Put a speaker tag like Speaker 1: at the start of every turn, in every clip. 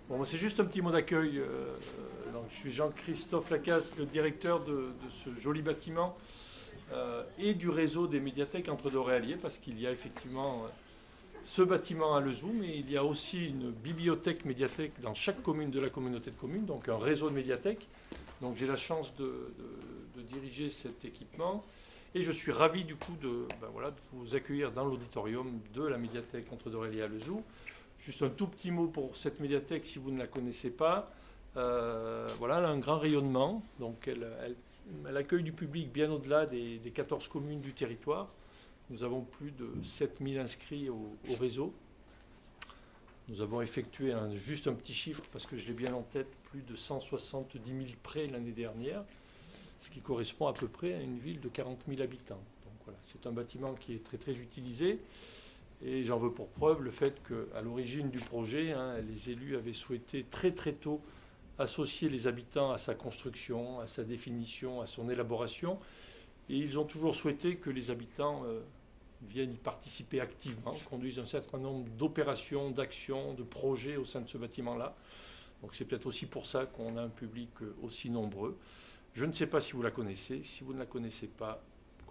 Speaker 1: Bon, c'est juste un petit mot d'accueil. Je suis Jean-Christophe Lacasse, le directeur de ce joli bâtiment et du réseau des médiathèques entre Doré-Allier, parce qu'il y a effectivement ce bâtiment à Lezoux, mais il y a aussi une bibliothèque-médiathèque dans chaque commune de la communauté de communes, donc un réseau de médiathèques. Donc j'ai la chance de diriger cet équipement. Et je suis ravi du coup de vous accueillir dans l'auditorium de la médiathèque entre Doré-Allier à Lezoux. Juste un tout petit mot pour cette médiathèque si vous ne la connaissez pas. Voilà, elle a un grand rayonnement. Donc elle accueille du public bien au-delà des 14 communes du territoire. Nous avons plus de 7000 inscrits au réseau. Nous avons effectué juste un petit chiffre, parce que je l'ai bien en tête, plus de 170 000 prêts l'année dernière, ce qui correspond à peu près à une ville de 40 000 habitants. Donc voilà, c'est un bâtiment qui est très très utilisé. Et j'en veux pour preuve le fait qu'à l'origine du projet, les élus avaient souhaité très très tôt associer les habitants à sa construction, à sa définition, à son élaboration. Et ils ont toujours souhaité que les habitants viennent y participer activement, conduisent un certain nombre d'opérations, d'actions, de projets au sein de ce bâtiment-là. Donc c'est peut-être aussi pour ça qu'on a un public aussi nombreux. Je ne sais pas si vous la connaissez. Si vous ne la connaissez pas,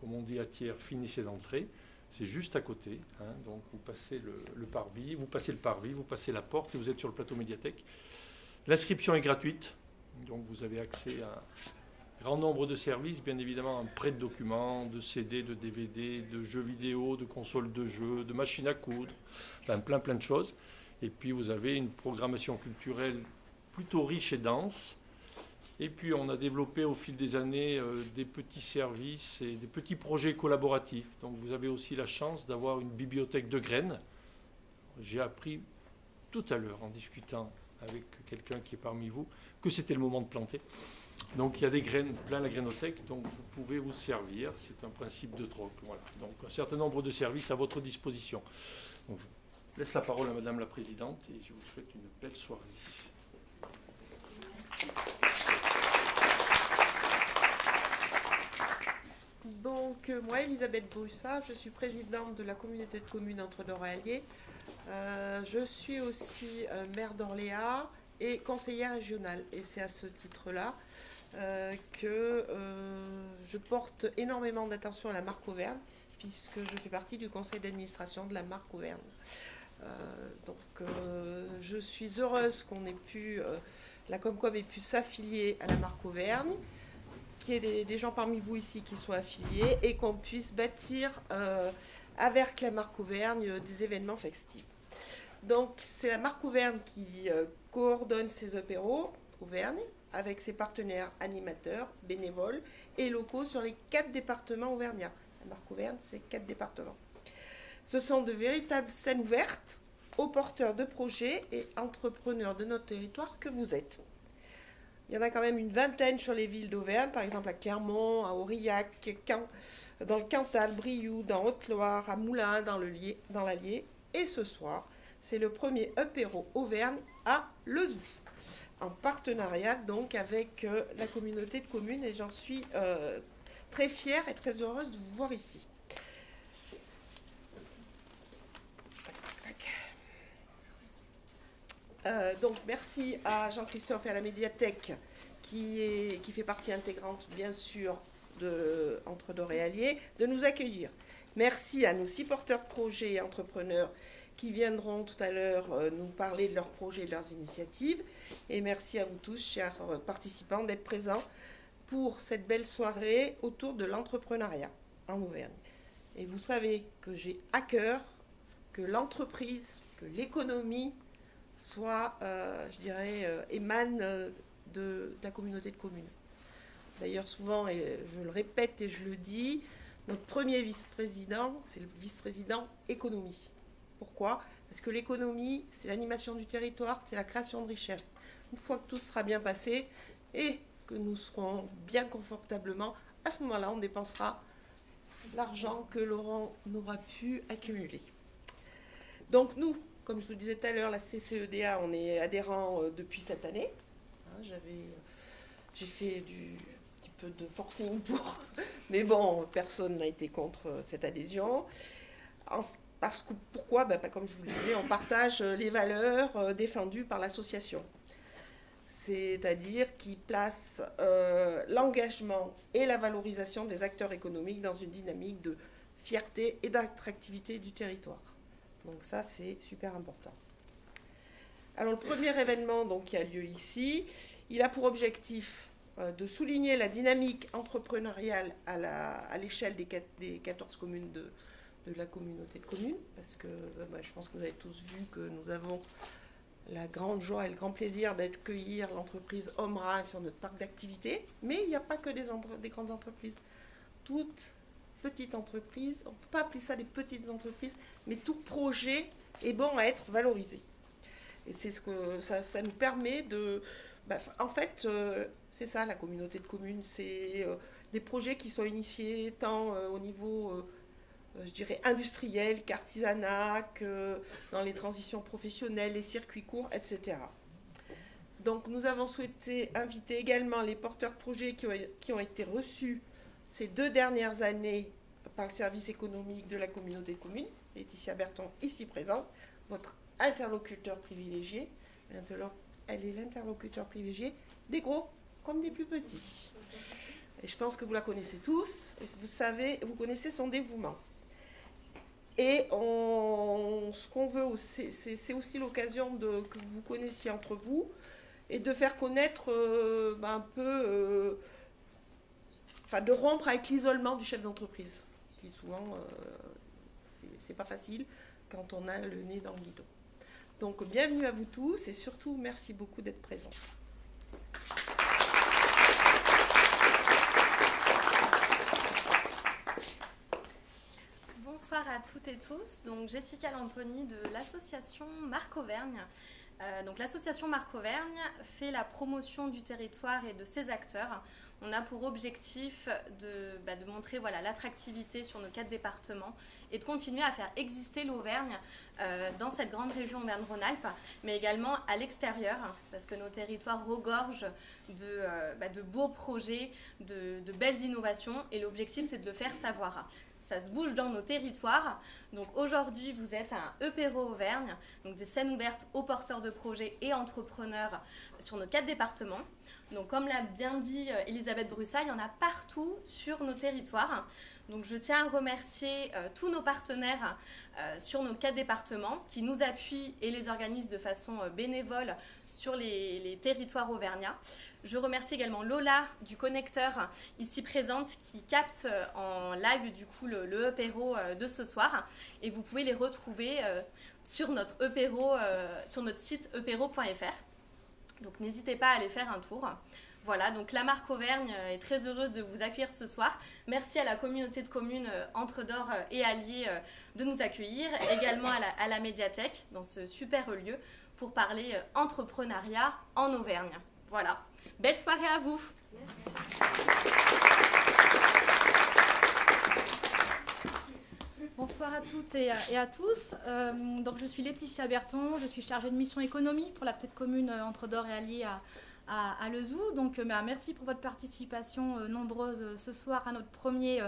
Speaker 1: comme on dit à Thiers, finissez d'entrer. C'est juste à côté. Donc vous passez le parvis, vous passez la porte et vous êtes sur le plateau médiathèque. L'inscription est gratuite. Donc vous avez accès à un grand nombre de services, bien évidemment, un prêt de documents, de CD, de DVD, de jeux vidéo, de consoles de jeux, de machines à coudre, enfin, plein de choses. Et puis vous avez une programmation culturelle plutôt riche et dense. Et puis on a développé au fil des années des petits services et des petits projets collaboratifs. Donc vous avez aussi la chance d'avoir une bibliothèque de graines. J'ai appris tout à l'heure en discutant avec quelqu'un qui est parmi vous que c'était le moment de planter. Donc il y a des graines, plein la grainothèque, donc vous pouvez vous servir. C'est un principe de troc. Voilà. Donc un certain nombre de services à votre disposition. Donc, je laisse la parole à Madame la Présidente et je vous souhaite une belle soirée.
Speaker 2: Donc, moi, Elisabeth Broussard, je suis présidente de la communauté de communes entre Doré-Allier. Je suis aussi maire d'Orléans et conseillère régionale. Et c'est à ce titre-là que je porte énormément d'attention à la marque Auvergne, puisque je fais partie du conseil d'administration de la marque Auvergne. Je suis heureuse qu'on ait pu, la Comcom ait pu s'affilier à la marque Auvergne, qu'il y ait des gens parmi vous ici qui soient affiliés et qu'on puisse bâtir avec la marque Auvergne des événements festifs. Donc c'est la marque Auvergne qui coordonne ces apéros Auvergne avec ses partenaires animateurs, bénévoles et locaux sur les 4 départements auvergnats. La marque Auvergne, c'est 4 départements. Ce sont de véritables scènes ouvertes aux porteurs de projets et entrepreneurs de notre territoire que vous êtes. Il y en a quand même une vingtaine sur les villes d'Auvergne, par exemple à Clermont, à Aurillac, dans le Cantal, Brioude, dans Haute-Loire, à Moulins, dans l'Allier. Et ce soir, c'est le premier apéro Auvergne à Lezoux, en partenariat donc avec la communauté de communes, et j'en suis très fière et très heureuse de vous voir ici. Donc merci à Jean-Christophe et à la médiathèque qui fait partie intégrante bien sûr entre Doré-Allier de nous accueillir. Merci à nos 6 porteurs de projets et entrepreneurs qui viendront tout à l'heure nous parler de leurs projets et de leurs initiatives. Et merci à vous tous, chers participants, d'être présents pour cette belle soirée autour de l'entrepreneuriat en Auvergne. Et vous savez que j'ai à cœur que l'entreprise, que l'économie soit, émane de la communauté de communes. D'ailleurs, souvent, et je le répète et je le dis, notre premier vice-président, c'est le vice-président économie. Pourquoi? Parce que l'économie, c'est l'animation du territoire, c'est la création de richesse. Une fois que tout sera bien passé et que nous serons bien confortablement, à ce moment-là, on dépensera l'argent que l'on aura pu accumuler. Donc nous, comme je vous disais tout à l'heure, la CCEDA, on est adhérent depuis cette année. J'ai fait un petit peu de forcing pour... Mais bon, personne n'a été contre cette adhésion. Pourquoi? Comme je vous le disais, on partage les valeurs défendues par l'association. C'est-à-dire qui place l'engagement et la valorisation des acteurs économiques dans une dynamique de fierté et d'attractivité du territoire. Donc ça, c'est super important. Alors le premier événement donc, qui a lieu ici, il a pour objectif de souligner la dynamique entrepreneuriale à l'échelle des 14 communes de la communauté de communes, parce que je pense que vous avez tous vu que nous avons la grande joie et le grand plaisir d'accueillir l'entreprise Omra sur notre parc d'activités. Mais il n'y a pas que des grandes entreprises. Toutes petites entreprises, on ne peut pas appeler ça des petites entreprises, mais tout projet est bon à être valorisé. Et c'est ce que ça nous permet de... en fait, c'est ça la communauté de communes, c'est des projets qui sont initiés tant au niveau... je dirais industriel, qu'artisanat, que dans les transitions professionnelles, les circuits courts, etc. Donc nous avons souhaité inviter également les porteurs de projets qui ont été reçus ces 2 dernières années par le service économique de la communauté de communes, Laetitia Berton, ici présente, votre interlocuteur privilégié. Maintenant, elle est l'interlocuteur privilégié des gros comme des plus petits. Et je pense que vous la connaissez tous, et vous connaissez son dévouement. Et ce qu'on veut, c'est aussi l'occasion que vous connaissiez entre vous et de faire connaître un peu, de rompre avec l'isolement du chef d'entreprise, qui souvent, c'est pas facile quand on a le nez dans le guidon. Donc, bienvenue à vous tous et surtout, merci beaucoup d'être présents.
Speaker 3: Bonsoir à toutes et tous. Donc Jessica Lamponi de l'association Marc Auvergne. Donc l'association Marc Auvergne fait la promotion du territoire et de ses acteurs. On a pour objectif de montrer l'attractivité sur nos 4 départements et de continuer à faire exister l'Auvergne dans cette grande région Auvergne-Rhône-Alpes, mais également à l'extérieur, parce que nos territoires regorgent de beaux projets, de belles innovations, et l'objectif c'est de le faire savoir. Ça se bouge dans nos territoires. Donc aujourd'hui, vous êtes à un EPERO Auvergne, donc des scènes ouvertes aux porteurs de projets et entrepreneurs sur nos 4 départements. Donc comme l'a bien dit Elisabeth Brussat, il y en a partout sur nos territoires. Donc je tiens à remercier tous nos partenaires sur nos 4 départements qui nous appuient et les organisent de façon bénévole sur les territoires auvergnats. Je remercie également Lola du Connecteur ici présente qui capte en live du coup le EPERO de ce soir, et vous pouvez les retrouver sur notre EPERO, sur notre site epero.fr. Donc n'hésitez pas à aller faire un tour. Voilà, donc la Marc Auvergne est très heureuse de vous accueillir ce soir. Merci à la communauté de communes Entre-d'Or et Allier de nous accueillir, également à la médiathèque dans ce super lieu pour parler entrepreneuriat en Auvergne. Voilà, belle soirée à vous.
Speaker 4: Bonsoir à toutes et à tous. Donc je suis Laetitia Berton, je suis chargée de mission économie pour la petite commune Entre-d'Or et Allier à Lezou. Donc merci pour votre participation nombreuse ce soir à notre premier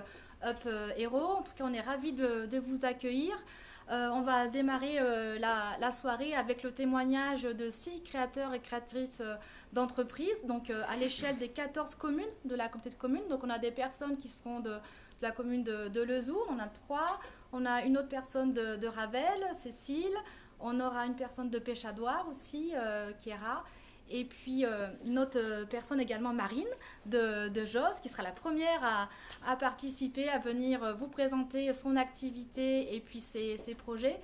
Speaker 4: Up Hero. En tout cas, on est ravis de vous accueillir. On va démarrer la soirée avec le témoignage de 6 créateurs et créatrices d'entreprises, donc à l'échelle des 14 communes de la communauté de communes. Donc on a des personnes qui seront de la commune de Lezou, on a 3. On a une autre personne de Ravel, Cécile. On aura une personne de Péchadoire aussi, Kiera. Et puis une autre personne également, Marine, de Jos, qui sera la première à participer, à venir vous présenter son activité et puis ses projets.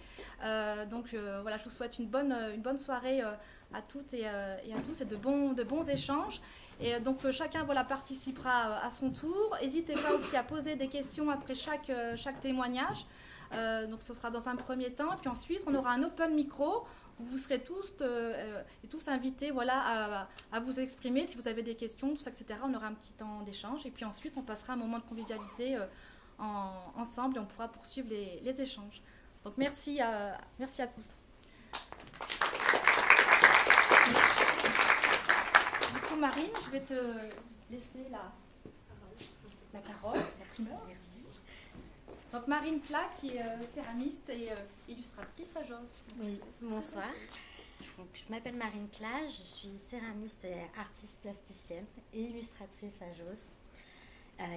Speaker 4: Donc voilà, je vous souhaite une bonne soirée à toutes et à tous, et de bons échanges. Et donc chacun participera à son tour. N'hésitez pas aussi à poser des questions après chaque témoignage. Donc ce sera dans un premier temps. Puis ensuite, on aura un open micro. Vous serez tous invités à vous exprimer si vous avez des questions, tout ça, etc. On aura un petit temps d'échange. Et puis ensuite, on passera un moment de convivialité ensemble et on pourra poursuivre les échanges. Donc merci à tous. Du coup, Marine, je vais te laisser la parole, la primeur.
Speaker 5: Merci.
Speaker 4: Donc Marine Plat, qui est céramiste et illustratrice à Jose.
Speaker 5: Oui, bonsoir. Donc, je m'appelle Marine Plat, je suis céramiste et artiste plasticienne et illustratrice à Jose.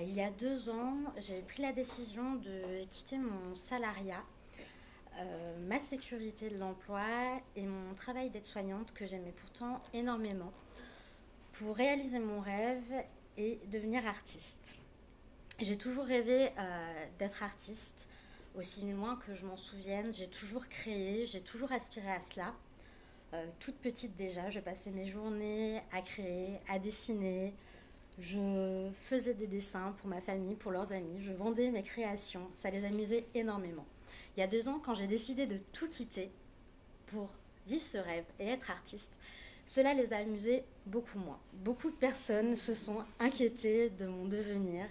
Speaker 5: Il y a 2 ans, j'ai pris la décision de quitter mon salariat, ma sécurité de l'emploi et mon travail d'aide-soignante que j'aimais pourtant énormément pour réaliser mon rêve et devenir artiste. J'ai toujours rêvé d'être artiste, aussi loin que je m'en souvienne. J'ai toujours créé, j'ai toujours aspiré à cela. Toute petite déjà, je passais mes journées à créer, à dessiner. Je faisais des dessins pour ma famille, pour leurs amis. Je vendais mes créations. Ça les amusait énormément. Il y a 2 ans, quand j'ai décidé de tout quitter pour vivre ce rêve et être artiste, cela les a amusés beaucoup moins. Beaucoup de personnes se sont inquiétées de mon devenir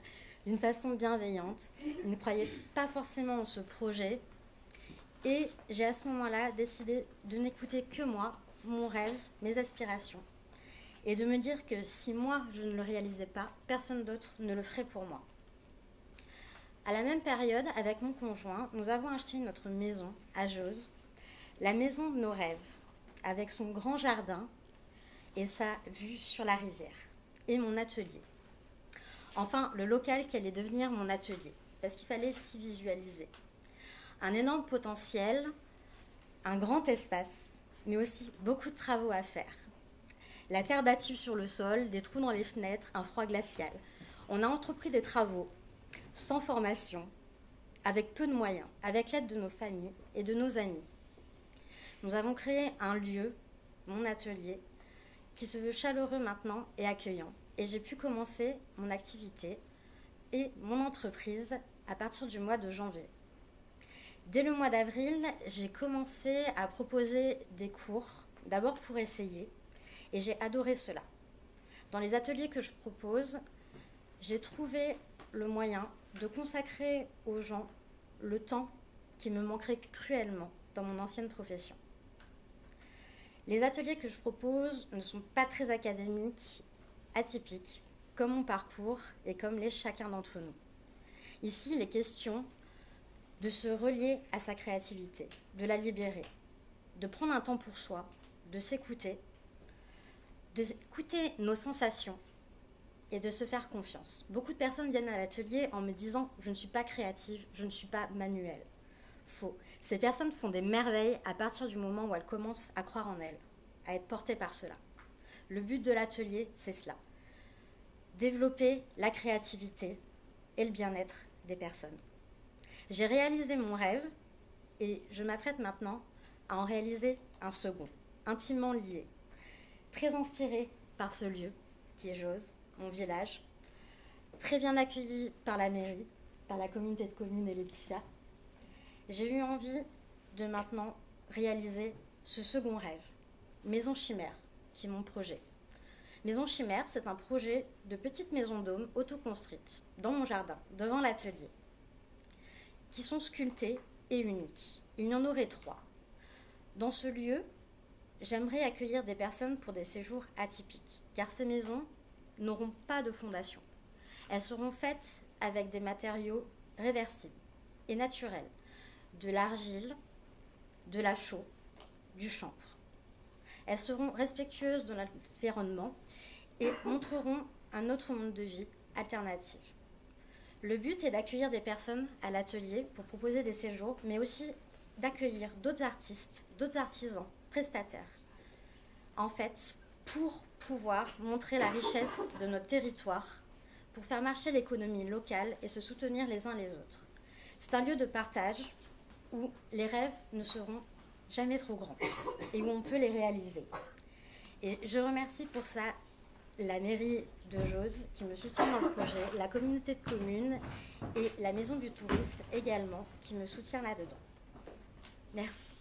Speaker 5: d'une façon bienveillante. Ils ne croyaient pas forcément en ce projet. Et j'ai à ce moment-là décidé de n'écouter que moi, mon rêve, mes aspirations. Et de me dire que si moi, je ne le réalisais pas, personne d'autre ne le ferait pour moi. À la même période, avec mon conjoint, nous avons acheté notre maison à Jose, la maison de nos rêves, avec son grand jardin et sa vue sur la rivière, et mon atelier. Enfin, le local qui allait devenir mon atelier, parce qu'il fallait s'y visualiser. Un énorme potentiel, un grand espace, mais aussi beaucoup de travaux à faire. La terre battue sur le sol, des trous dans les fenêtres, un froid glacial. On a entrepris des travaux sans formation, avec peu de moyens, avec l'aide de nos familles et de nos amis. Nous avons créé un lieu, mon atelier, qui se veut chaleureux maintenant et accueillant. Et j'ai pu commencer mon activité et mon entreprise à partir du mois de janvier. Dès le mois d'avril, j'ai commencé à proposer des cours, d'abord pour essayer, et j'ai adoré cela. Dans les ateliers que je propose, j'ai trouvé le moyen de consacrer aux gens le temps qui me manquerait cruellement dans mon ancienne profession. Les ateliers que je propose ne sont pas très académiques, atypiques, comme mon parcours et comme l'est chacun d'entre nous. Ici, il est question de se relier à sa créativité, de la libérer, de prendre un temps pour soi, de s'écouter, d'écouter nos sensations et de se faire confiance. Beaucoup de personnes viennent à l'atelier en me disant « je ne suis pas créative, je ne suis pas manuelle ». Faux. Ces personnes font des merveilles à partir du moment où elles commencent à croire en elles, à être portées par cela. Le but de l'atelier, c'est cela. Développer la créativité et le bien-être des personnes. J'ai réalisé mon rêve et je m'apprête maintenant à en réaliser un second, intimement lié, très inspiré par ce lieu qui est Jose, mon village, très bien accueilli par la mairie, par la communauté de communes et Laetitia. J'ai eu envie de maintenant réaliser ce second rêve, Maison Chimère, qui est mon projet. Maison Chimère, c'est un projet de petite maison dôme autoconstruite dans mon jardin, devant l'atelier, qui sont sculptées et uniques. Il y en aurait 3. Dans ce lieu, j'aimerais accueillir des personnes pour des séjours atypiques, car ces maisons n'auront pas de fondation. Elles seront faites avec des matériaux réversibles et naturels, de l'argile, de la chaux, du chanvre. Elles seront respectueuses de l'environnement et montreront un autre monde de vie alternatif. Le but est d'accueillir des personnes à l'atelier pour proposer des séjours, mais aussi d'accueillir d'autres artistes, d'autres artisans, prestataires. En fait, pour pouvoir montrer la richesse de notre territoire, pour faire marcher l'économie locale et se soutenir les uns les autres. C'est un lieu de partage où les rêves ne seront jamais trop grands et où on peut les réaliser. Et je remercie pour ça la mairie de Jose qui me soutient dans le projet, la communauté de communes et la maison du tourisme également qui me soutient là-dedans. Merci.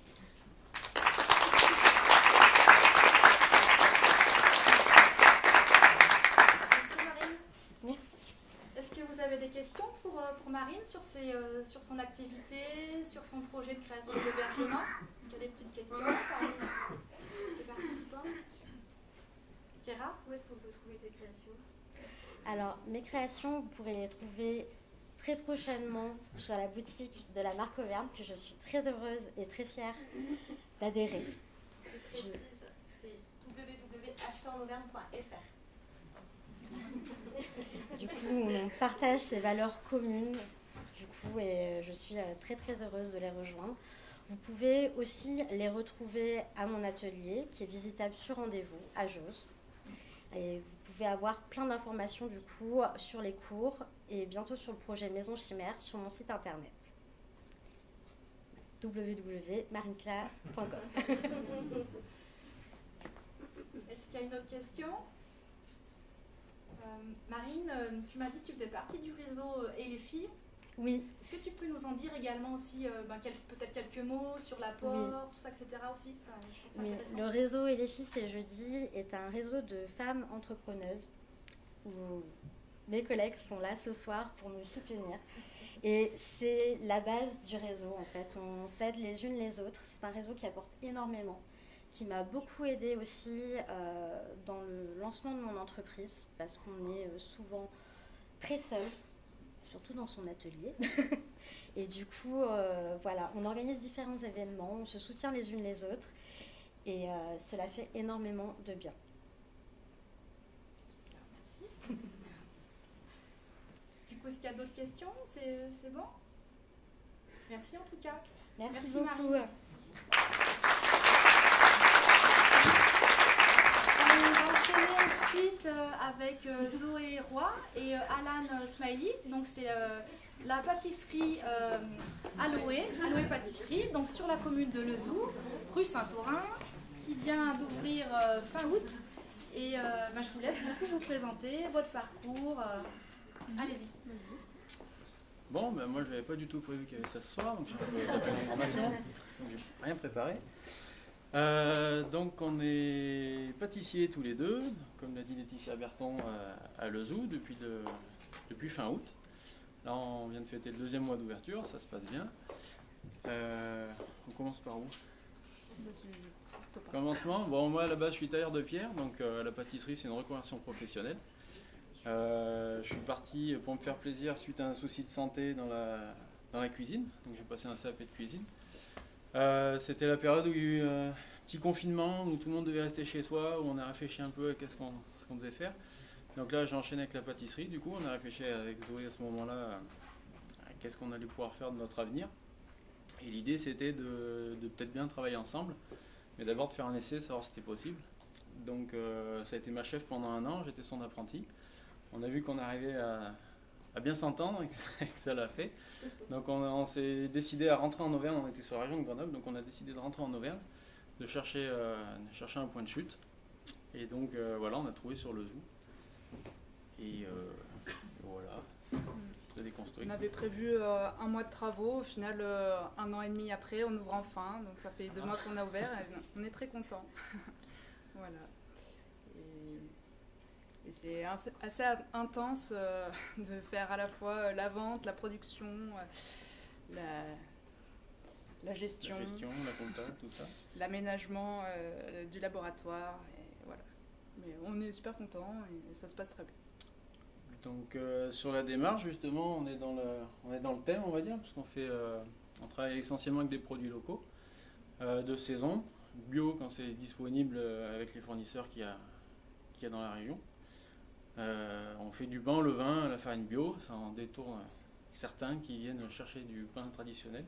Speaker 4: Merci Marine.
Speaker 5: Merci.
Speaker 4: Est-ce que vous avez des questions pour Marine sur son activité, sur son projet de création d'hébergement? Est-ce qu'il y a des petites questions parmi les participants? Kéra,
Speaker 6: où est-ce qu'on peut trouver tes créations?
Speaker 5: Alors, mes créations, vous pourrez les trouver très prochainement sur la boutique de la marque Auvergne, que je suis très heureuse et très fière d'adhérer.
Speaker 3: Je précise, c'est www.acheteurnauvergne.fr.
Speaker 5: Du coup, on partage ces valeurs communes, du coup, et je suis très très heureuse de les rejoindre. Vous pouvez aussi les retrouver à mon atelier, qui est visitable sur rendez-vous à Jose. Et vous pouvez avoir plein d'informations du coup sur les cours et bientôt sur le projet Maison Chimère sur mon site internet www.marincla.com.
Speaker 4: Est-ce qu'il y a une autre question? Marine, tu m'as dit que tu faisais partie du réseau Et les filles.
Speaker 5: Oui.
Speaker 4: Est-ce que tu peux nous en dire également aussi peut-être quelques mots sur l'apport,
Speaker 5: Oui.
Speaker 4: tout ça, etc. aussi ça, je trouve ça
Speaker 5: Oui.
Speaker 4: intéressant.
Speaker 5: Le réseau Et les filles, c'est jeudi, est un réseau de femmes entrepreneuses où mes collègues sont là ce soir pour nous soutenir. Et c'est la base du réseau en fait. On s'aide les unes les autres. C'est un réseau qui apporte énormément, qui m'a beaucoup aidée aussi dans le lancement de mon entreprise parce qu'on est souvent très seul, surtout dans son atelier. Et du coup, voilà, on organise différents événements, on se soutient les unes les autres et cela fait énormément de bien.
Speaker 4: Merci. Du coup, est-ce qu'il y a d'autres questions? C'est bon? Merci en tout cas.
Speaker 5: Merci
Speaker 4: Marine.
Speaker 5: beaucoup.
Speaker 4: On va enchaîner ensuite avec Zoé Roy et Alan Smiley. Donc c'est la pâtisserie Aloé Pâtisserie, donc sur la commune de Lezou, rue Saint-Aurin, qui vient d'ouvrir fin août. Et je vous laisse du coup vous présenter votre parcours. Allez-y.
Speaker 6: Bon, moi je n'avais pas du tout prévu qu'il y avait ça ce soir, donc j'ai un peu d'informations, donc j'ai rien préparé. Donc on est pâtissiers tous les deux, comme l'a dit Laetitia Berton à Lezou depuis fin août. Là on vient de fêter le 2e mois d'ouverture, ça se passe bien. On commence par où? Commencement, bon moi à la base je suis tailleur de pierre, donc la pâtisserie c'est une reconversion professionnelle. Je suis parti pour me faire plaisir suite à un souci de santé dans la cuisine, donc j'ai passé un CAP de cuisine. C'était la période où il y a eu un petit confinement, où tout le monde devait rester chez soi, où on a réfléchi un peu à ce qu'on devait faire. Donc là j'ai enchaîné avec la pâtisserie, du coup on a réfléchi avec Zoé à ce moment-là à qu'est-ce qu'on allait pouvoir faire de notre avenir. Et l'idée c'était de peut-être bien travailler ensemble, mais d'abord de faire un essai, savoir si c'était possible. Donc ça a été ma chef pendant 1 an, j'étais son apprenti. On a vu qu'on arrivait à bien s'entendre et que ça l'a fait. Donc on s'est décidé à rentrer en Auvergne, on était sur la région de Grenoble, donc on a décidé de rentrer en Auvergne, de chercher un point de chute. Et donc voilà, on a trouvé sur Lezou. Et voilà, très déconstruit.
Speaker 7: On avait prévu 1 mois de travaux, au final 1 an et demi après, on ouvre enfin, donc ça fait 2 mois qu'on a ouvert et on est très contents. Voilà. Et c'est assez intense de faire à la fois la vente, la production, la gestion,
Speaker 6: La compta, tout ça.
Speaker 7: l'aménagement du laboratoire. Et voilà. Mais on est super contents et ça se passe très bien.
Speaker 6: Donc sur la démarche justement, on est dans le thème on va dire, parce on travaille essentiellement avec des produits locaux, de saison, bio quand c'est disponible avec les fournisseurs qu'il y a dans la région. On fait du pain, le vin, la farine bio, ça en détourne certains qui viennent chercher du pain traditionnel,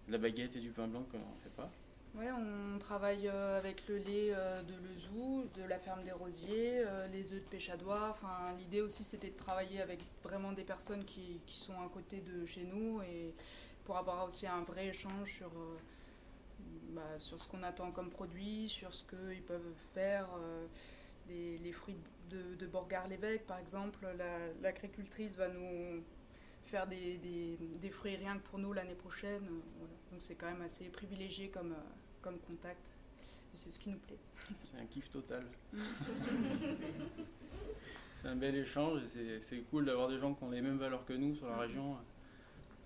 Speaker 6: de la baguette et du pain blanc qu'on ne fait pas.
Speaker 7: Ouais, on travaille avec le lait de Lezou, de la ferme des Rosiers, les œufs de Péchadois. Enfin, l'idée aussi c'était de travailler avec vraiment des personnes qui sont à côté de chez nous et pour avoir aussi un vrai échange sur ce qu'on attend comme produit, sur ce qu'ils peuvent faire. Les fruits de Borgard-l'Évêque, par exemple, l'agricultrice va nous faire des fruits rien que pour nous l'année prochaine. Voilà. Donc c'est quand même assez privilégié comme contact. Et c'est ce qui nous plaît.
Speaker 6: C'est un kiff total. C'est un bel échange et c'est cool d'avoir des gens qui ont les mêmes valeurs que nous sur la région.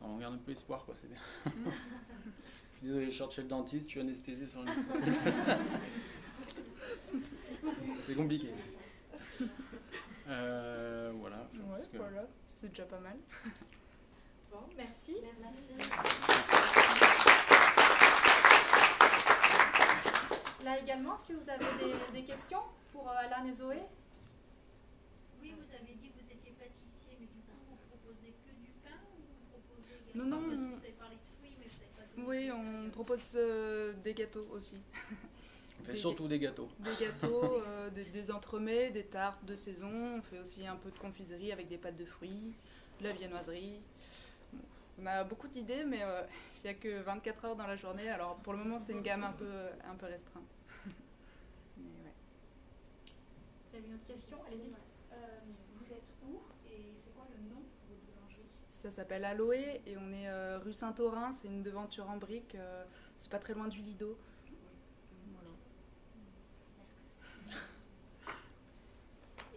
Speaker 6: Alors, on garde un peu espoir, quoi, c'est bien. Je suis désolé, je sors de chez le dentiste, je suis anesthésié sur le... C'est compliqué. Voilà.
Speaker 7: Ouais, voilà. c'est déjà pas mal.
Speaker 4: Bon, merci.
Speaker 3: Merci.
Speaker 4: Là également, est-ce que vous avez des questions pour Alain et Zoé?
Speaker 8: Oui, vous avez dit que vous étiez pâtissier, mais du coup, vous proposez que du pain ou vous proposez
Speaker 7: Non,
Speaker 8: également...
Speaker 7: non.
Speaker 8: Vous avez parlé de fruits, mais vous n'avez pas de...
Speaker 7: Oui, on propose des gâteaux aussi.
Speaker 6: On fait surtout des gâteaux.
Speaker 7: Des gâteaux, des entremets, des tartes de saison. On fait aussi un peu de confiserie avec des pâtes de fruits, de la viennoiserie. Bon, on a beaucoup d'idées, mais il n'y a que 24 heures dans la journée. Alors pour le moment, c'est une gamme un peu restreinte. Mais ouais.
Speaker 4: Il y a une autre question, allez-y.
Speaker 9: Vous êtes où et c'est quoi le nom de votre boulangerie?
Speaker 7: Ça s'appelle Aloé et on est rue Saint-Aurin. C'est une devanture en briques. C'est pas très loin du Lido. Voilà.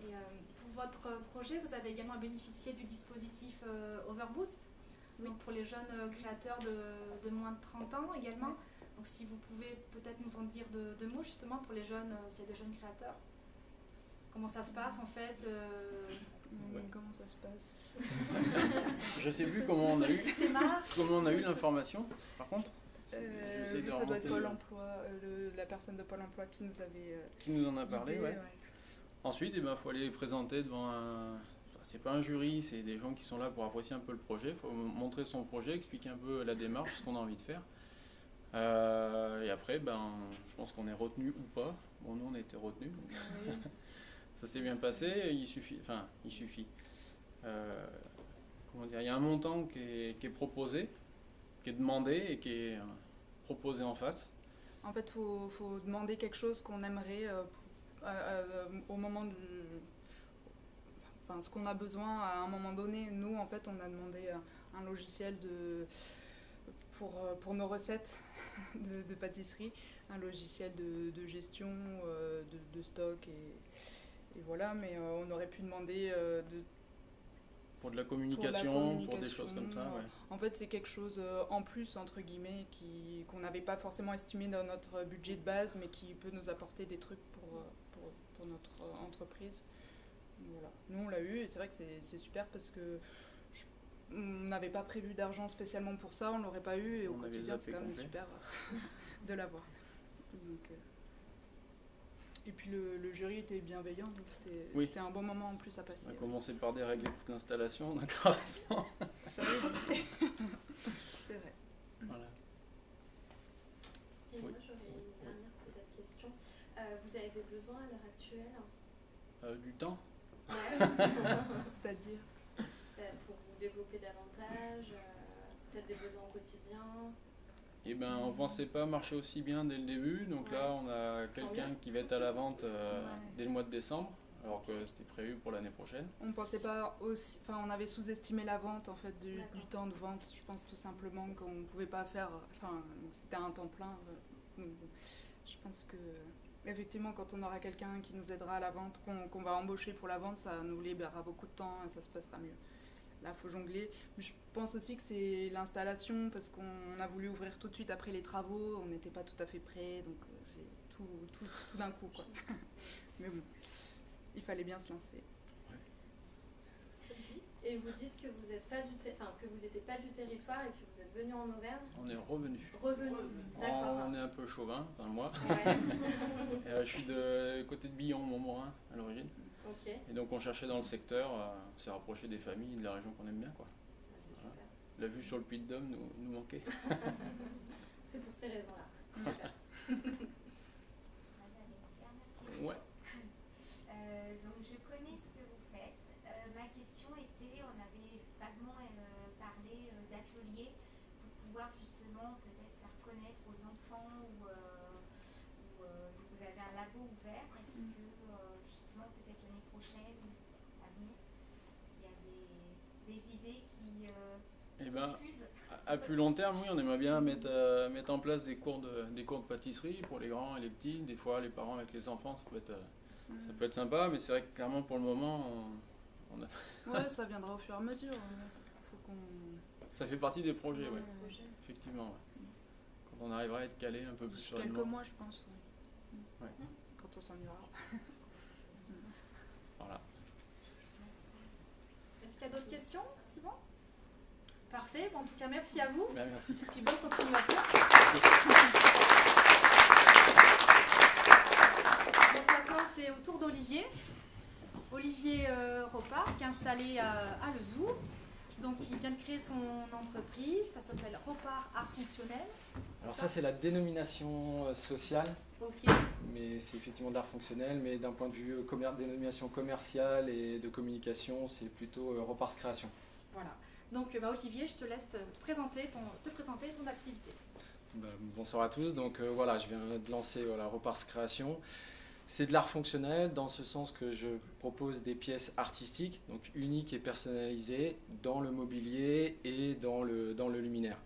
Speaker 4: Et pour votre projet, vous avez également bénéficié du dispositif Overboost, donc pour les jeunes créateurs de moins de 30 ans également. Donc si vous pouvez peut-être nous en dire deux mots justement pour les jeunes, s'il y a des jeunes créateurs. Comment ça se passe en fait
Speaker 6: Ouais.
Speaker 7: Comment ça se passe?
Speaker 6: Je sais plus comment on a eu l'information, par contre. J'essaie de
Speaker 7: Ça doit être
Speaker 6: remonter
Speaker 7: Pôle
Speaker 6: le-
Speaker 7: emploi, la personne de Pôle emploi qui nous avait
Speaker 6: Qui nous en a parlé,
Speaker 7: guidé,
Speaker 6: ouais. Ensuite, faut aller les présenter devant un... C'est pas un jury, c'est des gens qui sont là pour apprécier un peu le projet. Il faut montrer son projet, expliquer un peu la démarche, ce qu'on a envie de faire. Et après, je pense qu'on est retenu ou pas. Bon, nous, on a été retenus. Donc...
Speaker 7: Oui.
Speaker 6: Ça s'est bien passé. Il suffit. Comment dire, il y a un montant qui est proposé, qui est demandé et qui est proposé en face.
Speaker 7: En fait, faut demander quelque chose qu'on aimerait au moment du... Enfin, ce qu'on a besoin à un moment donné. Nous, en fait, on a demandé un logiciel pour nos recettes de pâtisserie, un logiciel de gestion de stock et voilà. Mais on aurait pu demander
Speaker 6: Pour de la communication, pour des choses comme ça. Ouais.
Speaker 7: En fait, c'est quelque chose en plus, entre guillemets, qu'on n'avait pas forcément estimé dans notre budget de base, mais qui peut nous apporter des trucs pour notre entreprise. Voilà. Nous, on l'a eu et c'est vrai que c'est super parce que on n'avait pas prévu d'argent spécialement pour ça, on ne l'aurait pas eu et au
Speaker 6: On avait
Speaker 7: quotidien,
Speaker 6: zappé
Speaker 7: c'est quand même
Speaker 6: complet.
Speaker 7: super de l'avoir. Donc, et puis le jury était bienveillant, donc
Speaker 6: Oui.
Speaker 7: c'était un bon moment en plus à passer.
Speaker 6: On a commencé par dérégler toute l'installation, d'accord.
Speaker 7: C'est vrai.
Speaker 6: Voilà.
Speaker 3: Et
Speaker 6: Oui.
Speaker 3: moi, j'aurais une dernière peut-être question. Vous avez des besoins à l'heure actuelle
Speaker 6: Du temps.
Speaker 7: C'est-à-dire
Speaker 3: pour vous développer davantage, peut-être des besoins au quotidien.
Speaker 6: Et on pensait pas marcher aussi bien dès le début, donc
Speaker 3: Ouais.
Speaker 6: là on a quelqu'un
Speaker 3: mieux.
Speaker 6: qui va être à la vente
Speaker 7: Ouais.
Speaker 6: dès le mois de décembre, alors que c'était prévu pour l'année prochaine.
Speaker 7: On pensait pas aussi, enfin on avait sous-estimé la vente en fait du
Speaker 3: D'accord.
Speaker 7: temps de vente. Je pense tout simplement qu'on ne pouvait pas faire, enfin c'était un temps plein. Donc, je pense que effectivement quand on aura quelqu'un qui nous aidera à la vente, qu'on va embaucher pour la vente, ça nous libérera beaucoup de temps et ça se passera mieux. Là, faut jongler. Mais je pense aussi que c'est l'installation parce qu'on a voulu ouvrir tout de suite après les travaux. On n'était pas tout à fait prêts, donc c'est tout d'un coup, quoi. Mais bon, il fallait bien se lancer.
Speaker 3: Et vous dites que vous n'étiez pas du territoire et que vous êtes venu en Auvergne.
Speaker 6: On est revenu.
Speaker 3: Revenu. D'accord.
Speaker 6: On est un peu chauvin, enfin moi.
Speaker 3: Ouais.
Speaker 6: Je suis de côté de Billon, Montmorin à l'origine.
Speaker 3: Ok.
Speaker 6: Et donc on cherchait dans le secteur, se rapprocher des familles, de la région qu'on aime bien, quoi.
Speaker 3: C'est
Speaker 6: Voilà.
Speaker 3: super.
Speaker 6: La vue sur le Puy de Dôme nous manquait.
Speaker 3: C'est pour ces raisons-là. Super.
Speaker 6: Ouais.
Speaker 9: Donc je connais ce que vous faites. Ma question était, on avait vaguement parlé d'ateliers pour pouvoir justement peut-être faire connaître aux enfants ou vous avez un labo ouvert. Est-ce que justement peut-être l'année prochaine, à venir, il y a des idées qui fusent?
Speaker 6: À plus long terme, oui, on aimerait bien mettre en place des cours de pâtisserie pour les grands et les petits. Des fois, les parents avec les enfants, ça peut être sympa, mais c'est vrai que clairement pour le moment, on a...
Speaker 7: Ouais, ça viendra au fur et à mesure. Faut qu'on...
Speaker 6: Ça fait partie des projets, ouais.
Speaker 7: Ouais.
Speaker 6: Effectivement. Ouais. Quand on arrivera à être calé un peu plus
Speaker 7: Quelques
Speaker 6: sereinement.
Speaker 7: mois, je pense.
Speaker 6: Ouais.
Speaker 7: Quand on s'en ira.
Speaker 6: Voilà.
Speaker 3: Est-ce
Speaker 4: qu'il y a d'autres questions? C'est bon? Parfait. Bon, en tout cas, merci à vous.
Speaker 6: Ben, merci.
Speaker 4: Et puis bonne continuation. Donc maintenant, c'est au tour d'Olivier. Olivier Ropard, qui est installé à Lezou. Donc, il vient de créer son entreprise. Ça s'appelle Ropard Art Fonctionnel.
Speaker 10: Alors ça, c'est la dénomination sociale.
Speaker 4: Ok.
Speaker 10: Mais c'est effectivement d'art fonctionnel, mais d'un point de vue dénomination commerciale et de communication, c'est plutôt Ropars Création.
Speaker 4: Voilà. Donc Olivier, je te laisse te présenter ton activité.
Speaker 10: Bonsoir à tous. Donc voilà, je viens de lancer Ropars Création. C'est de l'art fonctionnel dans ce sens que je propose des pièces artistiques, donc uniques et personnalisées dans le mobilier et dans le luminaire.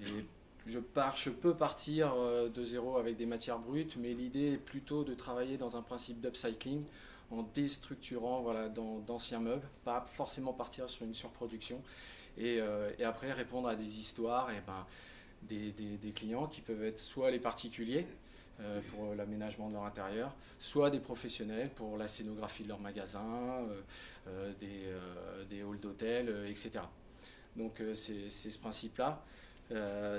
Speaker 10: Et je peux partir de zéro avec des matières brutes, mais l'idée est plutôt de travailler dans un principe d'upcycling en déstructurant d'anciens meubles, pas forcément partir sur une surproduction et après répondre à des histoires des clients qui peuvent être soit les particuliers pour l'aménagement de leur intérieur, soit des professionnels pour la scénographie de leur magasin, des halls d'hôtel, etc. Donc c'est ce principe-là.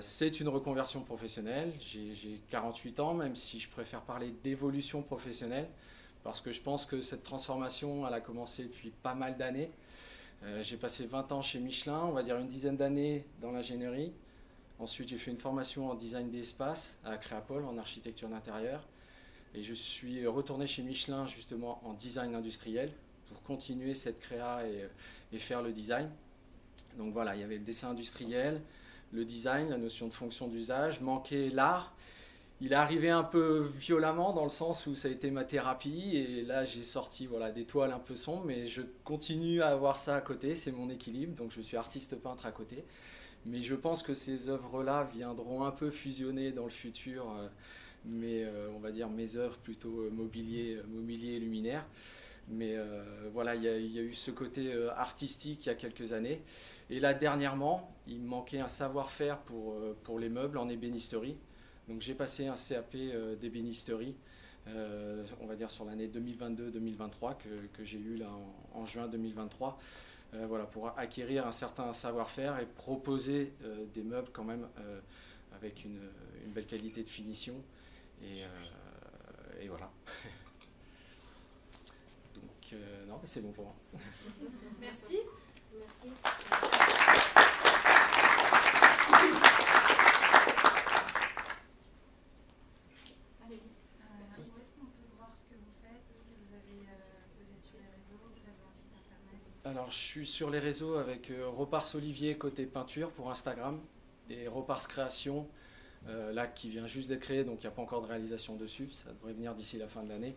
Speaker 10: C'est une reconversion professionnelle. J'ai 48 ans, même si je préfère parler d'évolution professionnelle, parce que je pense que cette transformation, elle a commencé depuis pas mal d'années. J'ai passé 20 ans chez Michelin, on va dire une dizaine d'années dans l'ingénierie. Ensuite, j'ai fait une formation en design d'espace à Créapol, en architecture d'intérieur. Et je suis retourné chez Michelin, justement, en design industriel, pour continuer cette créa et faire le design. Donc voilà, il y avait le dessin industriel, le design, la notion de fonction d'usage, manquait l'art. Il est arrivé un peu violemment dans le sens où ça a été ma thérapie et là j'ai sorti des toiles un peu sombres, mais je continue à avoir ça à côté, c'est mon équilibre, donc je suis artiste peintre à côté. Mais je pense que ces œuvres-là viendront un peu fusionner dans le futur, on va dire mes œuvres plutôt mobilier et luminaire. Mais voilà, il y a eu ce côté artistique il y a quelques années. Et là, dernièrement, il me manquait un savoir-faire pour les meubles en ébénisterie. Donc j'ai passé un CAP d'ébénisterie, on va dire sur l'année 2022-2023, que j'ai eu là en juin 2023. Voilà, pour acquérir un certain savoir-faire et proposer des meubles quand même avec une belle qualité de finition. Et voilà. Donc, non, mais c'est bon pour moi.
Speaker 4: Merci.
Speaker 5: Merci.
Speaker 4: Allez-y.
Speaker 11: Où est-ce qu'on peut voir ce que vous faites? Est-ce que vous êtes sur les réseaux? Vous avez un site internet?
Speaker 10: Alors, je suis sur les réseaux avec Ropars Olivier côté peinture pour Instagram et Ropars Création, là qui vient juste d'être créé, donc il n'y a pas encore de réalisation dessus, ça devrait venir d'ici la fin de l'année,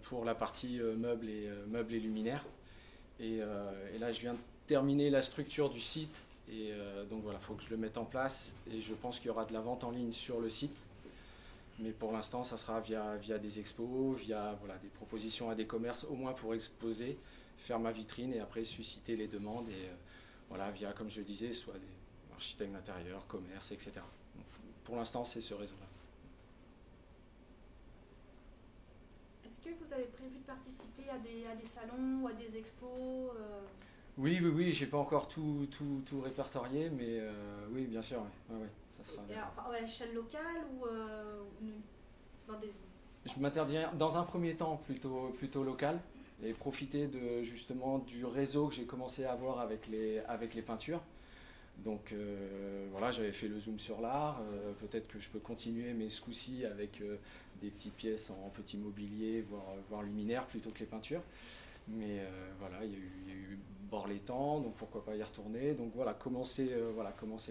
Speaker 10: pour la partie meubles et luminaires. Et là, je viens de terminer la structure du site et donc voilà, il faut que je le mette en place et je pense qu'il y aura de la vente en ligne sur le site. Mais pour l'instant, ça sera via des expos, via des propositions à des commerces, au moins pour exposer, faire ma vitrine et après susciter les demandes et via, comme je le disais, soit des architectes d'intérieur, commerce, etc. Donc, pour l'instant, c'est ce réseau-là.
Speaker 4: Est-ce que vous avez prévu de participer à des salons ou à des expos
Speaker 10: Oui, j'ai pas encore tout répertorié, mais oui, bien sûr, ouais, ça sera.
Speaker 4: À l'échelle locale ou dans des...
Speaker 10: Je m'interdirais dans un premier temps plutôt local et profiter justement du réseau que j'ai commencé à avoir avec les peintures. Donc voilà, j'avais fait le zoom sur l'art, peut-être que je peux continuer, mais ce coup-ci avec des petites pièces en petit mobilier, voire luminaire plutôt que les peintures. Mais voilà, il y a eu Borlétan, donc pourquoi pas y retourner. Donc voilà, commencer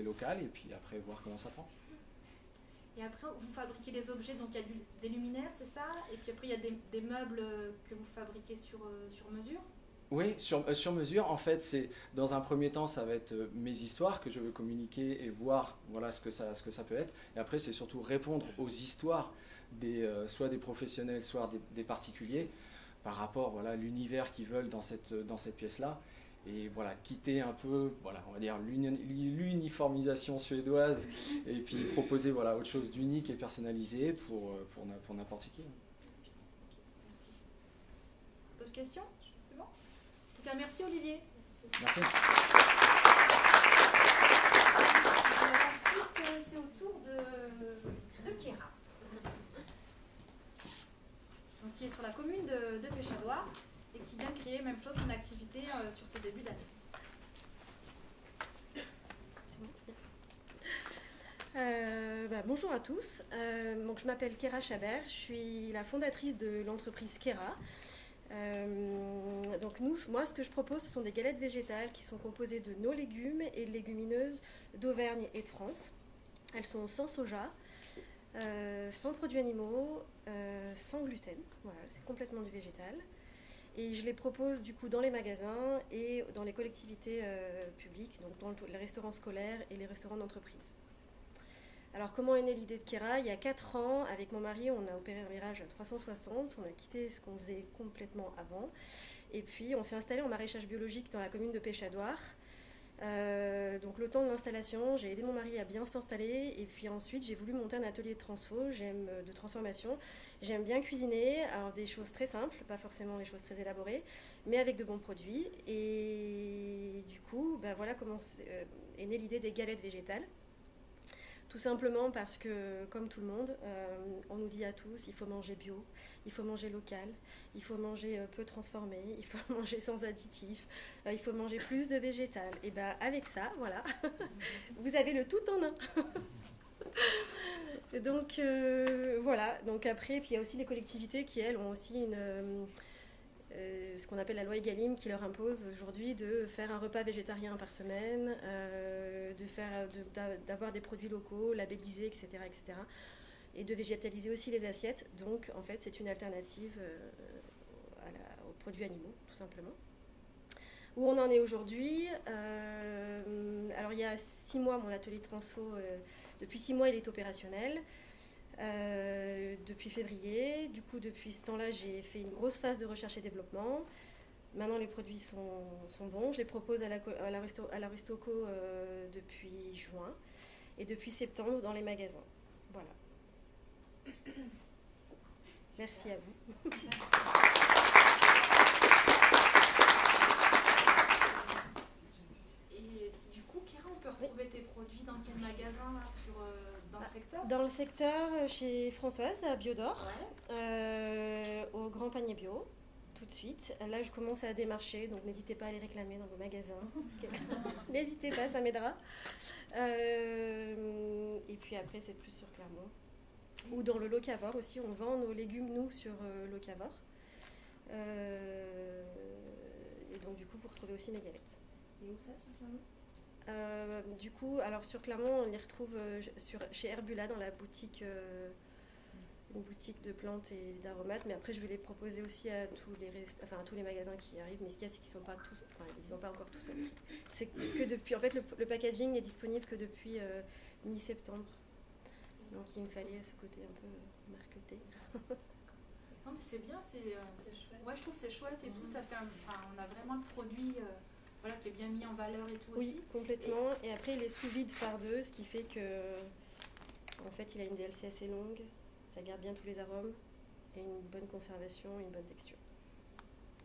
Speaker 10: local et puis après voir comment ça prend.
Speaker 4: Et après, vous fabriquez des objets, donc il y a des luminaires, c'est ça? Et puis après, il y a des meubles que vous fabriquez sur mesure?
Speaker 10: Oui, sur mesure. En fait, c'est dans un premier temps, ça va être mes histoires que je veux communiquer et voir ce que ça peut être. Et après, c'est surtout répondre aux histoires soit des professionnels, soit des particuliers par rapport à l'univers qu'ils veulent dans cette pièce-là. Et voilà, quitter un peu, on va dire l'uniformisation suédoise et puis proposer autre chose d'unique et personnalisé pour n'importe qui.
Speaker 4: Merci. D'autres questions? C'est bon? En tout cas, merci Olivier.
Speaker 10: Merci.
Speaker 4: Ensuite, c'est au tour de Kéra, donc, qui est sur la commune de Péchadoire et qui vient créer même chose son activité sur ce début d'année.
Speaker 12: Bonjour à tous, donc je m'appelle Kéra Chabert, je suis la fondatrice de l'entreprise Kéra. Donc moi ce que je propose ce sont des galettes végétales qui sont composées de nos légumes et de légumineuses d'Auvergne et de France. Elles sont sans soja, sans produits animaux, sans gluten, voilà, c'est complètement du végétal. Et je les propose du coup dans les magasins et dans les collectivités publiques, donc dans les restaurants scolaires et les restaurants d'entreprise. Alors comment est née l'idée de Kéra? Il y a 4 ans, avec mon mari, on a opéré un virage à 360, on a quitté ce qu'on faisait complètement avant. Et puis on s'est installé en maraîchage biologique dans la commune de Péchadoire. Donc le temps de l'installation, j'ai aidé mon mari à bien s'installer. Et puis ensuite, j'ai voulu monter un atelier de transformation. J'aime bien cuisiner, alors des choses très simples, pas forcément des choses très élaborées, mais avec de bons produits. Et du coup, voilà comment est née l'idée des galettes végétales. Tout simplement parce que, comme tout le monde, on nous dit à tous, il faut manger bio, il faut manger local, il faut manger peu transformé, il faut manger sans additifs, il faut manger plus de végétal. Et bien avec ça, voilà, vous avez le tout en un. Donc voilà, donc après, puis il y a aussi les collectivités qui, elles, ont aussi ce qu'on appelle la loi Egalim qui leur impose aujourd'hui de faire un repas végétarien par semaine, d'avoir des produits locaux, labellisés, etc., etc. Et de végétaliser aussi les assiettes. Donc, en fait, c'est une alternative aux produits animaux, tout simplement. Où on en est aujourd'hui, alors il y a 6 mois, mon atelier transfo, depuis 6 mois, il est opérationnel. Depuis février. Du coup, depuis ce temps-là, j'ai fait une grosse phase de recherche et développement. Maintenant, les produits sont bons. Je les propose à la Ristoco depuis juin et depuis septembre dans les magasins. Voilà. Merci à vous.
Speaker 4: Et du coup, Kéra, on peut retrouver tes produits dans quel magasin là, dans le secteur?
Speaker 12: Dans le secteur, chez Françoise, à Biodor, au Grand Panier Bio, tout de suite. Là, je commence à démarcher, donc n'hésitez pas à les réclamer dans vos magasins. N'hésitez pas, ça m'aidera. Et puis après, c'est plus sur Clermont. Ou dans le Locavor aussi, on vend nos légumes, nous, sur Locavor. Et donc, du coup, vous retrouvez aussi mes galettes.
Speaker 4: Et où ça, sur Clermont?
Speaker 12: Du coup, alors sur Clermont, on les retrouve chez Herbula dans la boutique, une boutique de plantes et d'aromates. Mais après, je vais les proposer aussi à tous les magasins qui arrivent. Mais ce qu'il y a, c'est qu'ils n'ont pas encore tous. C'est que depuis. En fait, le packaging n'est disponible que depuis mi-septembre. Donc, il me fallait ce côté un peu marketé.
Speaker 4: Non, mais c'est bien, c'est chouette. Ouais, je trouve que c'est chouette et tout. Ça fait on a vraiment le produit. Voilà, qui est bien mis en valeur et tout aussi.
Speaker 12: Oui, complètement. Et après, il est sous vide par 2, ce qui fait que, en fait, il a une DLC assez longue. Ça garde bien tous les arômes et une bonne conservation et une bonne texture.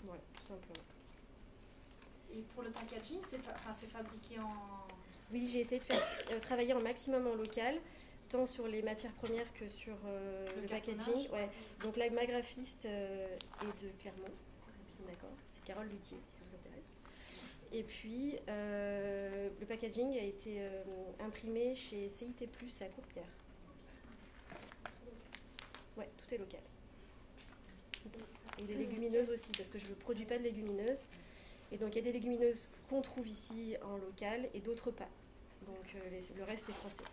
Speaker 12: Voilà, tout simplement.
Speaker 4: Et pour le packaging, c'est fabriqué en...
Speaker 12: Oui, j'ai essayé de faire travailler un maximum en local, tant sur les matières premières que sur le packaging. Ouais. Donc là, ma graphiste est de Clermont. D'accord. C'est Carole Ludier, si ça vous intéresse. Et puis, le packaging a été imprimé chez CIT+, à Courpierre. Ouais, tout est local. Et les légumineuses aussi, parce que je ne produis pas de légumineuses. Et donc, il y a des légumineuses qu'on trouve ici en local et d'autres pas. Donc, le reste est français.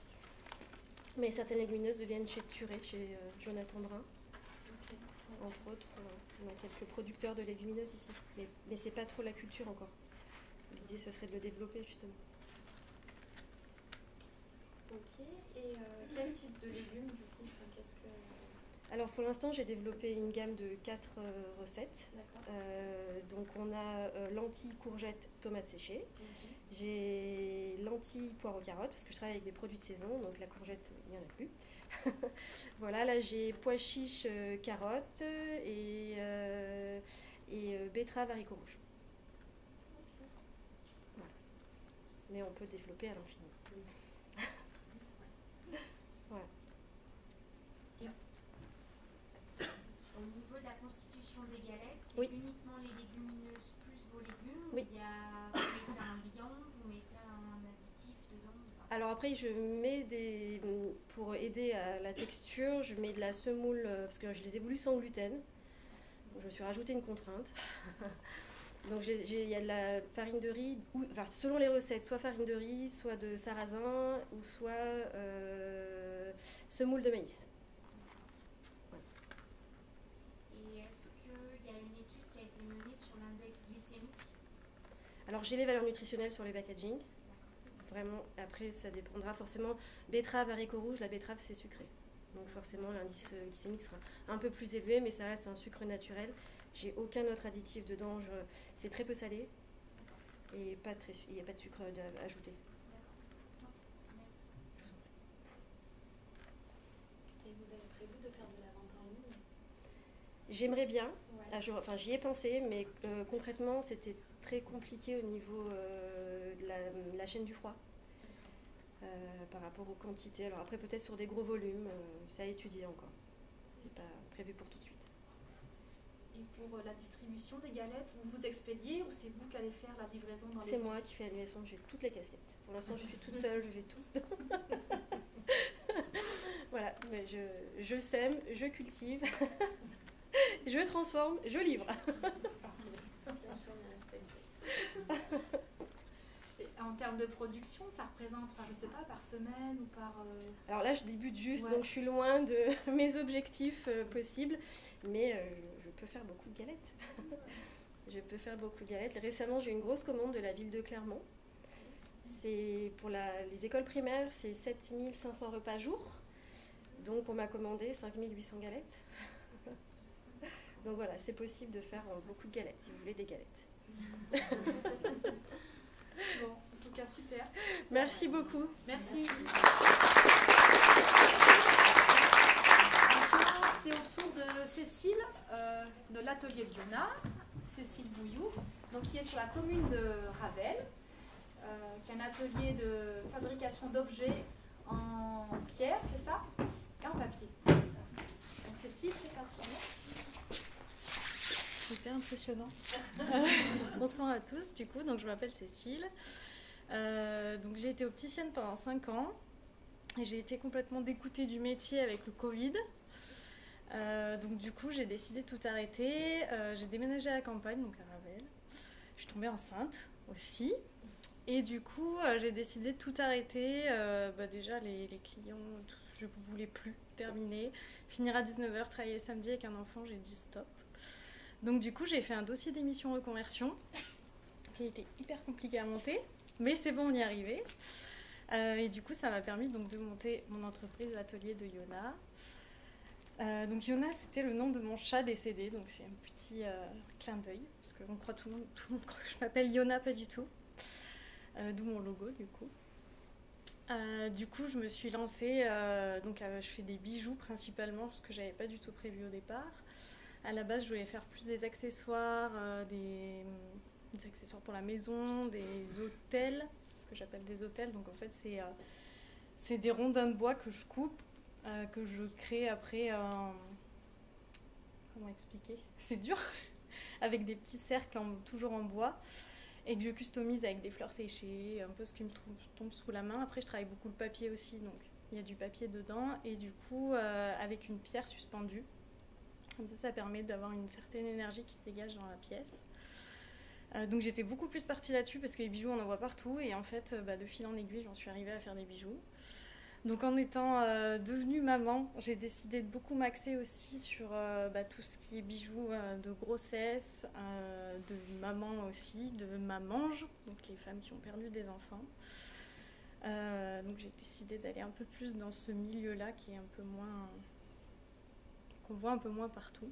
Speaker 12: Mais certaines légumineuses viennent chez Turé, chez Jonathan Brun. Entre autres, on a quelques producteurs de légumineuses ici. Mais ce n'est pas trop la culture encore. L'idée, ce serait de le développer, justement.
Speaker 3: Ok. Et quel type de légumes, du coup, qu'est-ce que...
Speaker 12: Alors, pour l'instant, j'ai développé une gamme de 4 recettes. Donc, on a lentilles, courgettes, tomates séchées. J'ai lentilles, poireaux, carottes, parce que je travaille avec des produits de saison. Donc, la courgette, il n'y en a plus. Voilà, là, j'ai pois chiches, carottes et betteraves, haricots rouges. mais on peut développer à l'infini. Voilà.
Speaker 9: Au niveau de la constitution des galettes, c'est
Speaker 12: Oui.
Speaker 9: uniquement les légumineuses plus vos légumes.
Speaker 12: Oui.
Speaker 9: Vous mettez un liant, vous mettez un additif dedans ou pas?
Speaker 12: Alors après, je mets pour aider à la texture, je mets de la semoule, parce que je les ai voulu sans gluten. Donc, je me suis rajouté une contrainte. Donc il y a de la farine de riz, enfin, selon les recettes, soit farine de riz, soit de sarrasin, ou soit semoule de maïs.
Speaker 9: Et est-ce qu'il y a une étude qui a été menée sur l'index glycémique?
Speaker 12: Alors j'ai les valeurs nutritionnelles sur les packaging. Vraiment, après ça dépendra forcément. Betterave, haricots rouges, la betterave c'est sucré. Donc forcément l'indice glycémique sera un peu plus élevé, mais ça reste un sucre naturel. J'ai aucun autre additif dedans, c'est très peu salé et il n'y a pas de sucre ajouté.
Speaker 4: Et vous avez prévu de faire de la vente en ligne?
Speaker 12: J'aimerais bien,
Speaker 4: Ouais.
Speaker 12: enfin j'y ai pensé, mais concrètement c'était très compliqué au niveau de la chaîne du froid. Par rapport aux quantités. Alors après peut-être sur des gros volumes, c'est à étudier encore. C'est pas prévu pour tout de suite.
Speaker 4: Et pour la distribution des galettes, vous vous expédiez ou c'est vous qui allez faire la livraison dans les
Speaker 12: C'est
Speaker 4: boutiques?
Speaker 12: moi qui fais la livraison, j'ai toutes les casquettes. Pour l'instant je suis toute seule, je fais tout. Voilà, mais je sème, je cultive, je transforme, je livre.
Speaker 4: Et en termes de production, ça représente, enfin je sais pas, par semaine ou par...
Speaker 12: Alors là je débute juste,
Speaker 4: Ouais.
Speaker 12: donc je suis loin de mes objectifs possibles, mais je peux faire beaucoup de galettes. Je peux faire beaucoup de galettes. Récemment j'ai eu une grosse commande de la ville de Clermont. C'est pour les écoles primaires, c'est 7500 repas jour. Donc on m'a commandé 5800 galettes. Donc voilà, c'est possible de faire beaucoup de galettes si vous voulez des galettes.
Speaker 4: Bon, en tout cas super.
Speaker 12: Merci beaucoup.
Speaker 4: Merci. C'est au tour de Cécile de l'atelier de Yona, Cécile Bouillou, donc qui est sur la commune de Ravel, qui est un atelier de fabrication d'objets en pierre, c'est ça? Et en papier. Donc Cécile, c'est à toi.
Speaker 13: Super impressionnant. Bonsoir à tous, du coup, donc je m'appelle Cécile. Donc j'ai été opticienne pendant 5 ans et j'ai été complètement dégoûtée du métier avec le Covid. Donc du coup j'ai décidé de tout arrêter. J'ai déménagé à la campagne, donc à Ravel. Je suis tombée enceinte aussi. Et du coup j'ai décidé de tout arrêter. Déjà les clients, je ne voulais plus terminer. Finir à 19h, travailler samedi avec un enfant, j'ai dit stop. Donc du coup j'ai fait un dossier d'émission reconversion qui a été hyper compliqué à monter, mais c'est bon, on y est arrivé. Et du coup ça m'a permis donc de monter mon entreprise l'atelier de Yona. Donc Yona c'était le nom de mon chat décédé, donc c'est un petit clin d'œil, parce qu'on croit tout le monde croit que je m'appelle Yona, pas du tout. D'où mon logo du coup. Du coup je me suis lancée, je fais des bijoux principalement, parce que j'avais pas du tout prévu au départ. À la base, je voulais faire plus des accessoires, des accessoires pour la maison, des hôtels, ce que j'appelle des hôtels. Donc en fait, c'est des rondins de bois que je coupe, que je crée après comment expliquer? C'est dur. Avec des petits cercles toujours en bois et que je customise avec des fleurs séchées, un peu ce qui me tombe sous la main. Après, je travaille beaucoup le papier aussi, donc il y a du papier dedans et du coup, avec une pierre suspendue. Comme ça permet d'avoir une certaine énergie qui se dégage dans la pièce. Donc j'étais beaucoup plus partie là-dessus parce que les bijoux, on en voit partout. Et en fait, de fil en aiguille, j'en suis arrivée à faire des bijoux. Donc en étant devenue maman, j'ai décidé de beaucoup m'axer aussi sur tout ce qui est bijoux de grossesse, de maman aussi, de mamange, donc les femmes qui ont perdu des enfants. Donc j'ai décidé d'aller un peu plus dans ce milieu-là qui est un peu moins... qu'on voit un peu moins partout.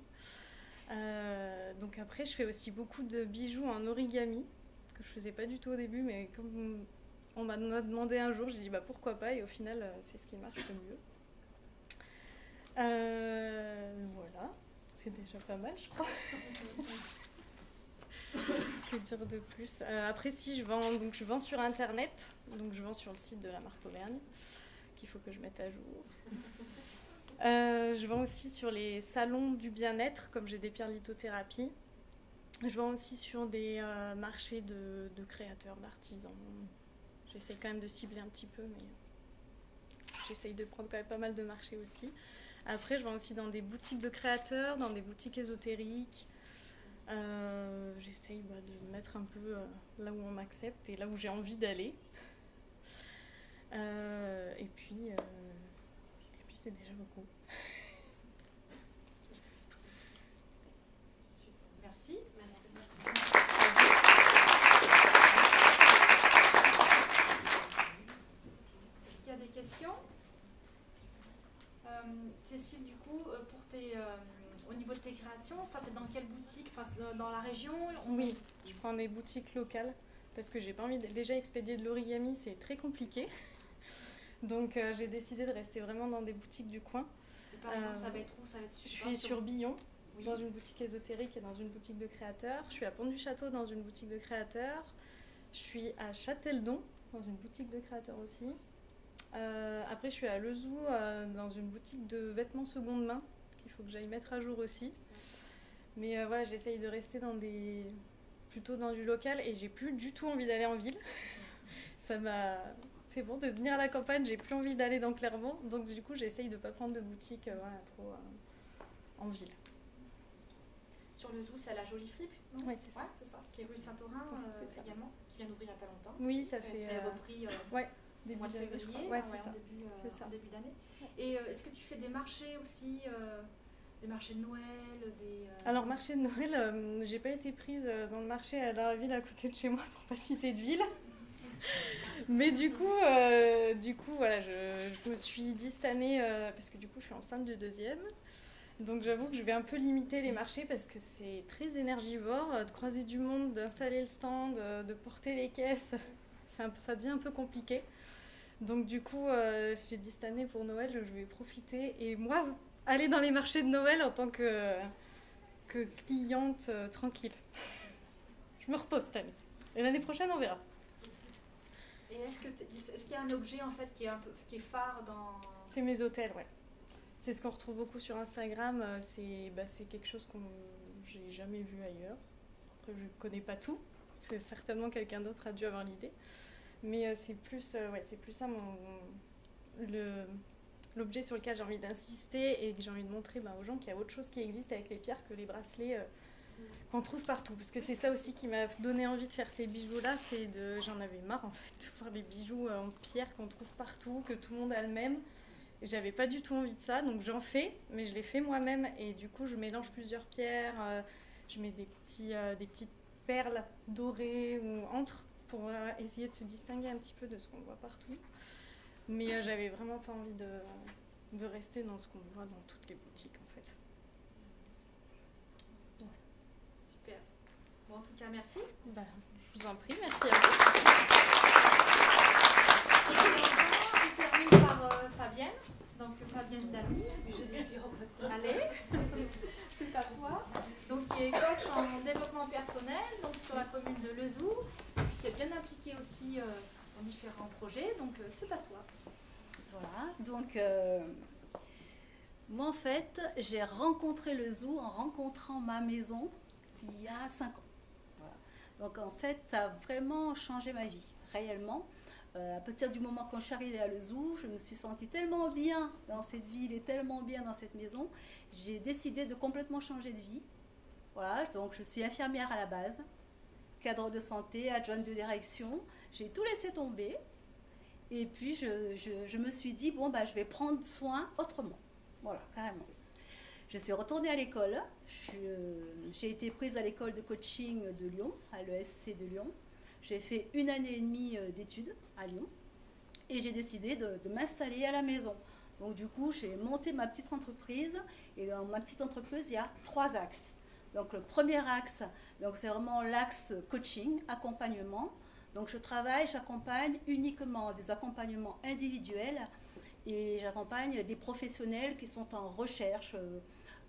Speaker 13: Donc après, je fais aussi beaucoup de bijoux en origami, que je faisais pas du tout au début, mais comme on m'a demandé un jour, j'ai dit pourquoi pas, et au final, c'est ce qui marche le mieux. Voilà, c'est déjà pas mal, je crois. Que dire de plus? Après, si je vends sur Internet, donc je vends sur le site de la marque Auvergne, qu'il faut que je mette à jour. Je vends aussi sur les salons du bien-être, comme j'ai des pierres lithothérapie. Je vends aussi sur des marchés de créateurs, d'artisans. J'essaye quand même de cibler un petit peu, mais j'essaye de prendre quand même pas mal de marchés aussi. Après, je vends aussi dans des boutiques de créateurs, dans des boutiques ésotériques. J'essaye de me mettre un peu là où on m'accepte et là où j'ai envie d'aller. Et puis c'est déjà beaucoup. Merci.
Speaker 4: Est-ce qu'il y a des questions? Cécile, du coup, pour au niveau de tes créations, c'est dans quelle boutique? Dans la région?
Speaker 13: Oui, je prends des boutiques locales parce que j'ai pas envie déjà expédier de l'origami, c'est très compliqué. Donc j'ai décidé de rester vraiment dans des boutiques du coin.
Speaker 4: Et par exemple, ça va être où?
Speaker 13: Je suis sur Billon,
Speaker 4: oui,
Speaker 13: dans une boutique ésotérique et dans une boutique de créateurs. Je suis à Pont-du-Château dans une boutique de créateurs. Je suis à Châteldon dans une boutique de créateurs aussi. Après, je suis à Lezou dans une boutique de vêtements seconde main qu'il faut que j'aille mettre à jour aussi. Mais voilà, j'essaye de rester plutôt dans du local et j'ai plus du tout envie d'aller en ville. C'est bon de venir à la campagne, j'ai plus envie d'aller dans Clermont, donc du coup j'essaye de pas prendre de boutique trop en ville.
Speaker 4: Sur le zoo, c'est à la Jolie Fripe?
Speaker 13: Oui, c'est ça.
Speaker 4: Ouais, c'est ça. Qui est rue Saint-Aurin également, qui vient d'ouvrir il n'y a pas longtemps.
Speaker 13: Oui, ça fait.
Speaker 4: Elle a repris
Speaker 13: début
Speaker 4: mois de février,
Speaker 13: je crois. Ouais, c'est ça.
Speaker 4: En début d'année. Et est-ce que tu fais des marchés aussi, des marchés de Noël,
Speaker 13: Alors, marché de Noël, j'ai pas été prise dans le marché dans la ville à côté de chez moi pour pas citer de ville. Mais du coup voilà, je me suis dit cette année, parce que du coup je suis enceinte du deuxième, donc j'avoue que je vais un peu limiter les marchés parce que c'est très énergivore, de croiser du monde, d'installer le stand, de porter les caisses, ça devient un peu compliqué. Donc du coup, j'ai dit cette année pour Noël, je vais profiter et moi, aller dans les marchés de Noël en tant que cliente tranquille. Je me repose cette année. Et l'année prochaine, on verra.
Speaker 4: Et est-ce qu'il y a un objet en fait qui est phare dans...
Speaker 13: C'est mes hôtels, ouais. C'est ce qu'on retrouve beaucoup sur Instagram. C'est quelque chose que j'ai jamais vu ailleurs. Après, je connais pas tout. C'est certainement quelqu'un d'autre a dû avoir l'idée. Mais c'est plus ça l'objet sur lequel j'ai envie d'insister et que j'ai envie de montrer aux gens qu'il y a autre chose qui existe avec les pierres que les bracelets qu'on trouve partout. Parce que c'est ça aussi qui m'a donné envie de faire ces bijoux-là, j'en avais marre en fait de voir des bijoux en pierre qu'on trouve partout, que tout le monde a le même. Et j'avais pas du tout envie de ça, donc j'en fais, mais je les fais moi-même. Et du coup, je mélange plusieurs pierres, je mets des petites perles dorées ou entre pour essayer de se distinguer un petit peu de ce qu'on voit partout. Mais j'avais vraiment pas envie de rester dans ce qu'on voit dans toutes les boutiques en fait.
Speaker 4: Super. Bon, en tout cas, merci.
Speaker 13: Je vous en prie, merci à vous.
Speaker 4: Je termine par Fabienne. Donc Fabienne Damy, je l'ai dit au côté. Allez, c'est à toi. Donc qui est coach en développement personnel, donc sur la commune de Lezou. Tu t'es bien impliquée aussi dans différents projets, donc c'est à toi.
Speaker 14: Voilà, donc moi en fait j'ai rencontré le zoo en rencontrant ma maison il y a 5 ans. Voilà. Donc en fait ça a vraiment changé ma vie, réellement. À partir du moment quand je suis arrivée à le zoo, je me suis sentie tellement bien dans cette ville et tellement bien dans cette maison, j'ai décidé de complètement changer de vie. Voilà, donc je suis infirmière à la base, cadre de santé, adjointe de direction, j'ai tout laissé tomber. Et puis, je me suis dit, bon, je vais prendre soin autrement. Voilà, carrément. Je suis retournée à l'école. J'ai été prise à l'école de coaching de Lyon, à l'ESC de Lyon. J'ai fait 1 année et demie d'études à Lyon. Et j'ai décidé de m'installer à la maison. Donc, du coup, j'ai monté ma petite entreprise. Et dans ma petite entreprise, il y a 3 axes. Donc, le premier axe, c'est vraiment l'axe coaching, accompagnement. Donc j'accompagne uniquement des accompagnements individuels et j'accompagne des professionnels qui sont en recherche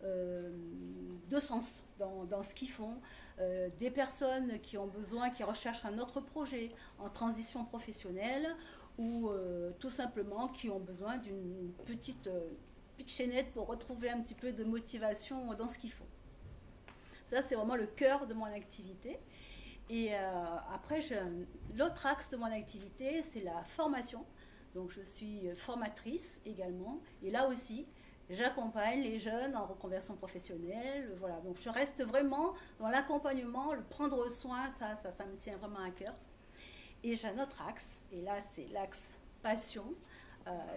Speaker 14: de sens dans ce qu'ils font, des personnes qui ont besoin, qui recherchent un autre projet en transition professionnelle ou tout simplement qui ont besoin d'une petite chaînette pour retrouver un petit peu de motivation dans ce qu'ils font. Ça, c'est vraiment le cœur de mon activité. Et après, l'autre axe de mon activité, c'est la formation. Donc, je suis formatrice également. Et là aussi, j'accompagne les jeunes en reconversion professionnelle. Voilà. Donc, je reste vraiment dans l'accompagnement, le prendre soin, ça me tient vraiment à cœur. Et j'ai un autre axe, et là, c'est l'axe passion,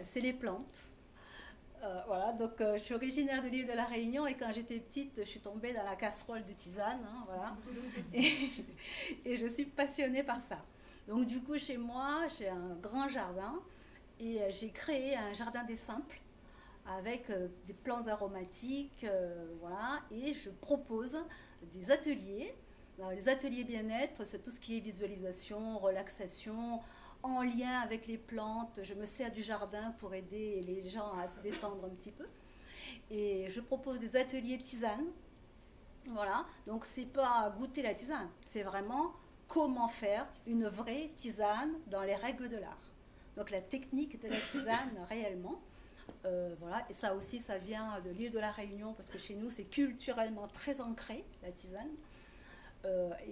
Speaker 14: c'est les plantes. Voilà, donc je suis originaire de l'île de la Réunion et quand j'étais petite, je suis tombée dans la casserole de tisane, hein, voilà. Et je suis passionnée par ça. Donc du coup, chez moi, j'ai un grand jardin et j'ai créé un jardin des simples avec des plantes aromatiques, voilà, et je propose des ateliers. Alors, les ateliers bien-être, c'est tout ce qui est visualisation, relaxation, en lien avec les plantes. Je me sers du jardin pour aider les gens à se détendre un petit peu. Et je propose des ateliers tisane. Voilà, donc c'est pas goûter la tisane, c'est vraiment comment faire une vraie tisane dans les règles de l'art. Donc la technique de la tisane réellement. Voilà, et ça aussi, ça vient de l'île de la Réunion parce que chez nous, c'est culturellement très ancré, la tisane.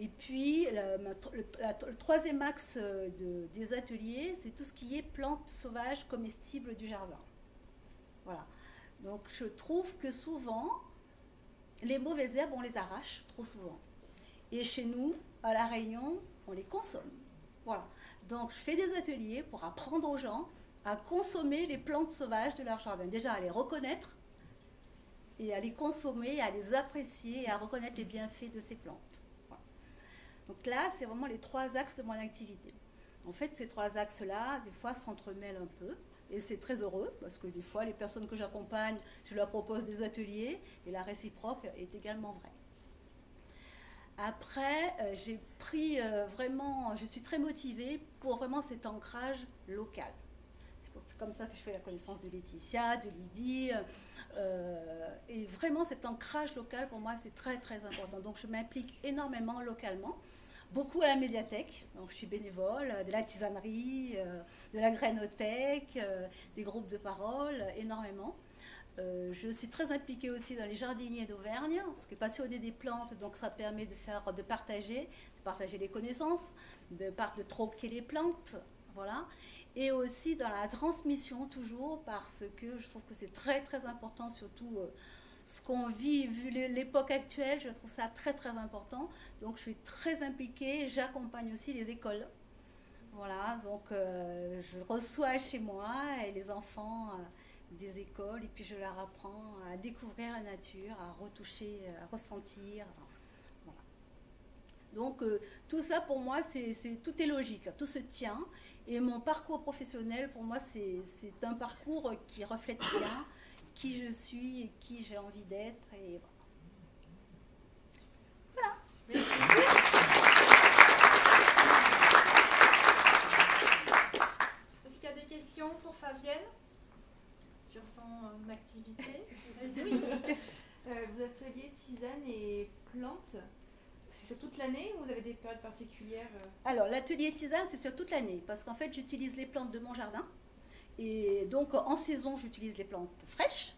Speaker 14: Et puis, le troisième axe des ateliers, c'est tout ce qui est plantes sauvages comestibles du jardin. Voilà. Donc, je trouve que souvent, les mauvaises herbes, on les arrache trop souvent. Et chez nous, à La Réunion, on les consomme. Voilà. Donc, je fais des ateliers pour apprendre aux gens à consommer les plantes sauvages de leur jardin. Déjà, à les reconnaître et à les consommer, à les apprécier et à reconnaître les bienfaits de ces plantes. Donc là, c'est vraiment les trois axes de mon activité. En fait, ces trois axes-là, des fois, s'entremêlent un peu. Et c'est très heureux, parce que des fois, les personnes que j'accompagne, je leur propose des ateliers, et la réciproque est également vraie. Après, j'ai pris vraiment, je suis très motivée pour vraiment cet ancrage local. C'est comme ça que je fais la connaissance de Laetitia, de Lydie. Et vraiment, cet ancrage local, pour moi, c'est très, très important. Donc, je m'implique énormément localement. Beaucoup à la médiathèque, donc je suis bénévole, de la tisanerie, de la grainothèque, des groupes de parole, énormément. Je suis très impliquée aussi dans les jardiniers d'Auvergne, parce que passionnée des plantes, donc ça permet de partager les connaissances, de troquer les plantes, voilà. Et aussi dans la transmission toujours, parce que je trouve que c'est très très important, surtout ce qu'on vit, vu l'époque actuelle, je trouve ça très très important. Donc je suis très impliquée, j'accompagne aussi les écoles. Voilà, donc je reçois chez moi et les enfants des écoles et puis je leur apprends à découvrir la nature, à retoucher, à ressentir. Voilà. Donc tout ça pour moi, tout est logique, tout se tient. Et mon parcours professionnel, pour moi, c'est un parcours qui reflète bien qui je suis et qui j'ai envie d'être. Et voilà.
Speaker 4: Est-ce qu'il y a des questions pour Fabienne sur son activité?
Speaker 15: Oui. Vos ateliers tisane et plantes, c'est sur toute l'année ou vous avez des périodes particulières?
Speaker 14: Alors, l'atelier tisane, c'est sur toute l'année parce qu'en fait, j'utilise les plantes de mon jardin. Et donc, en saison, j'utilise les plantes fraîches.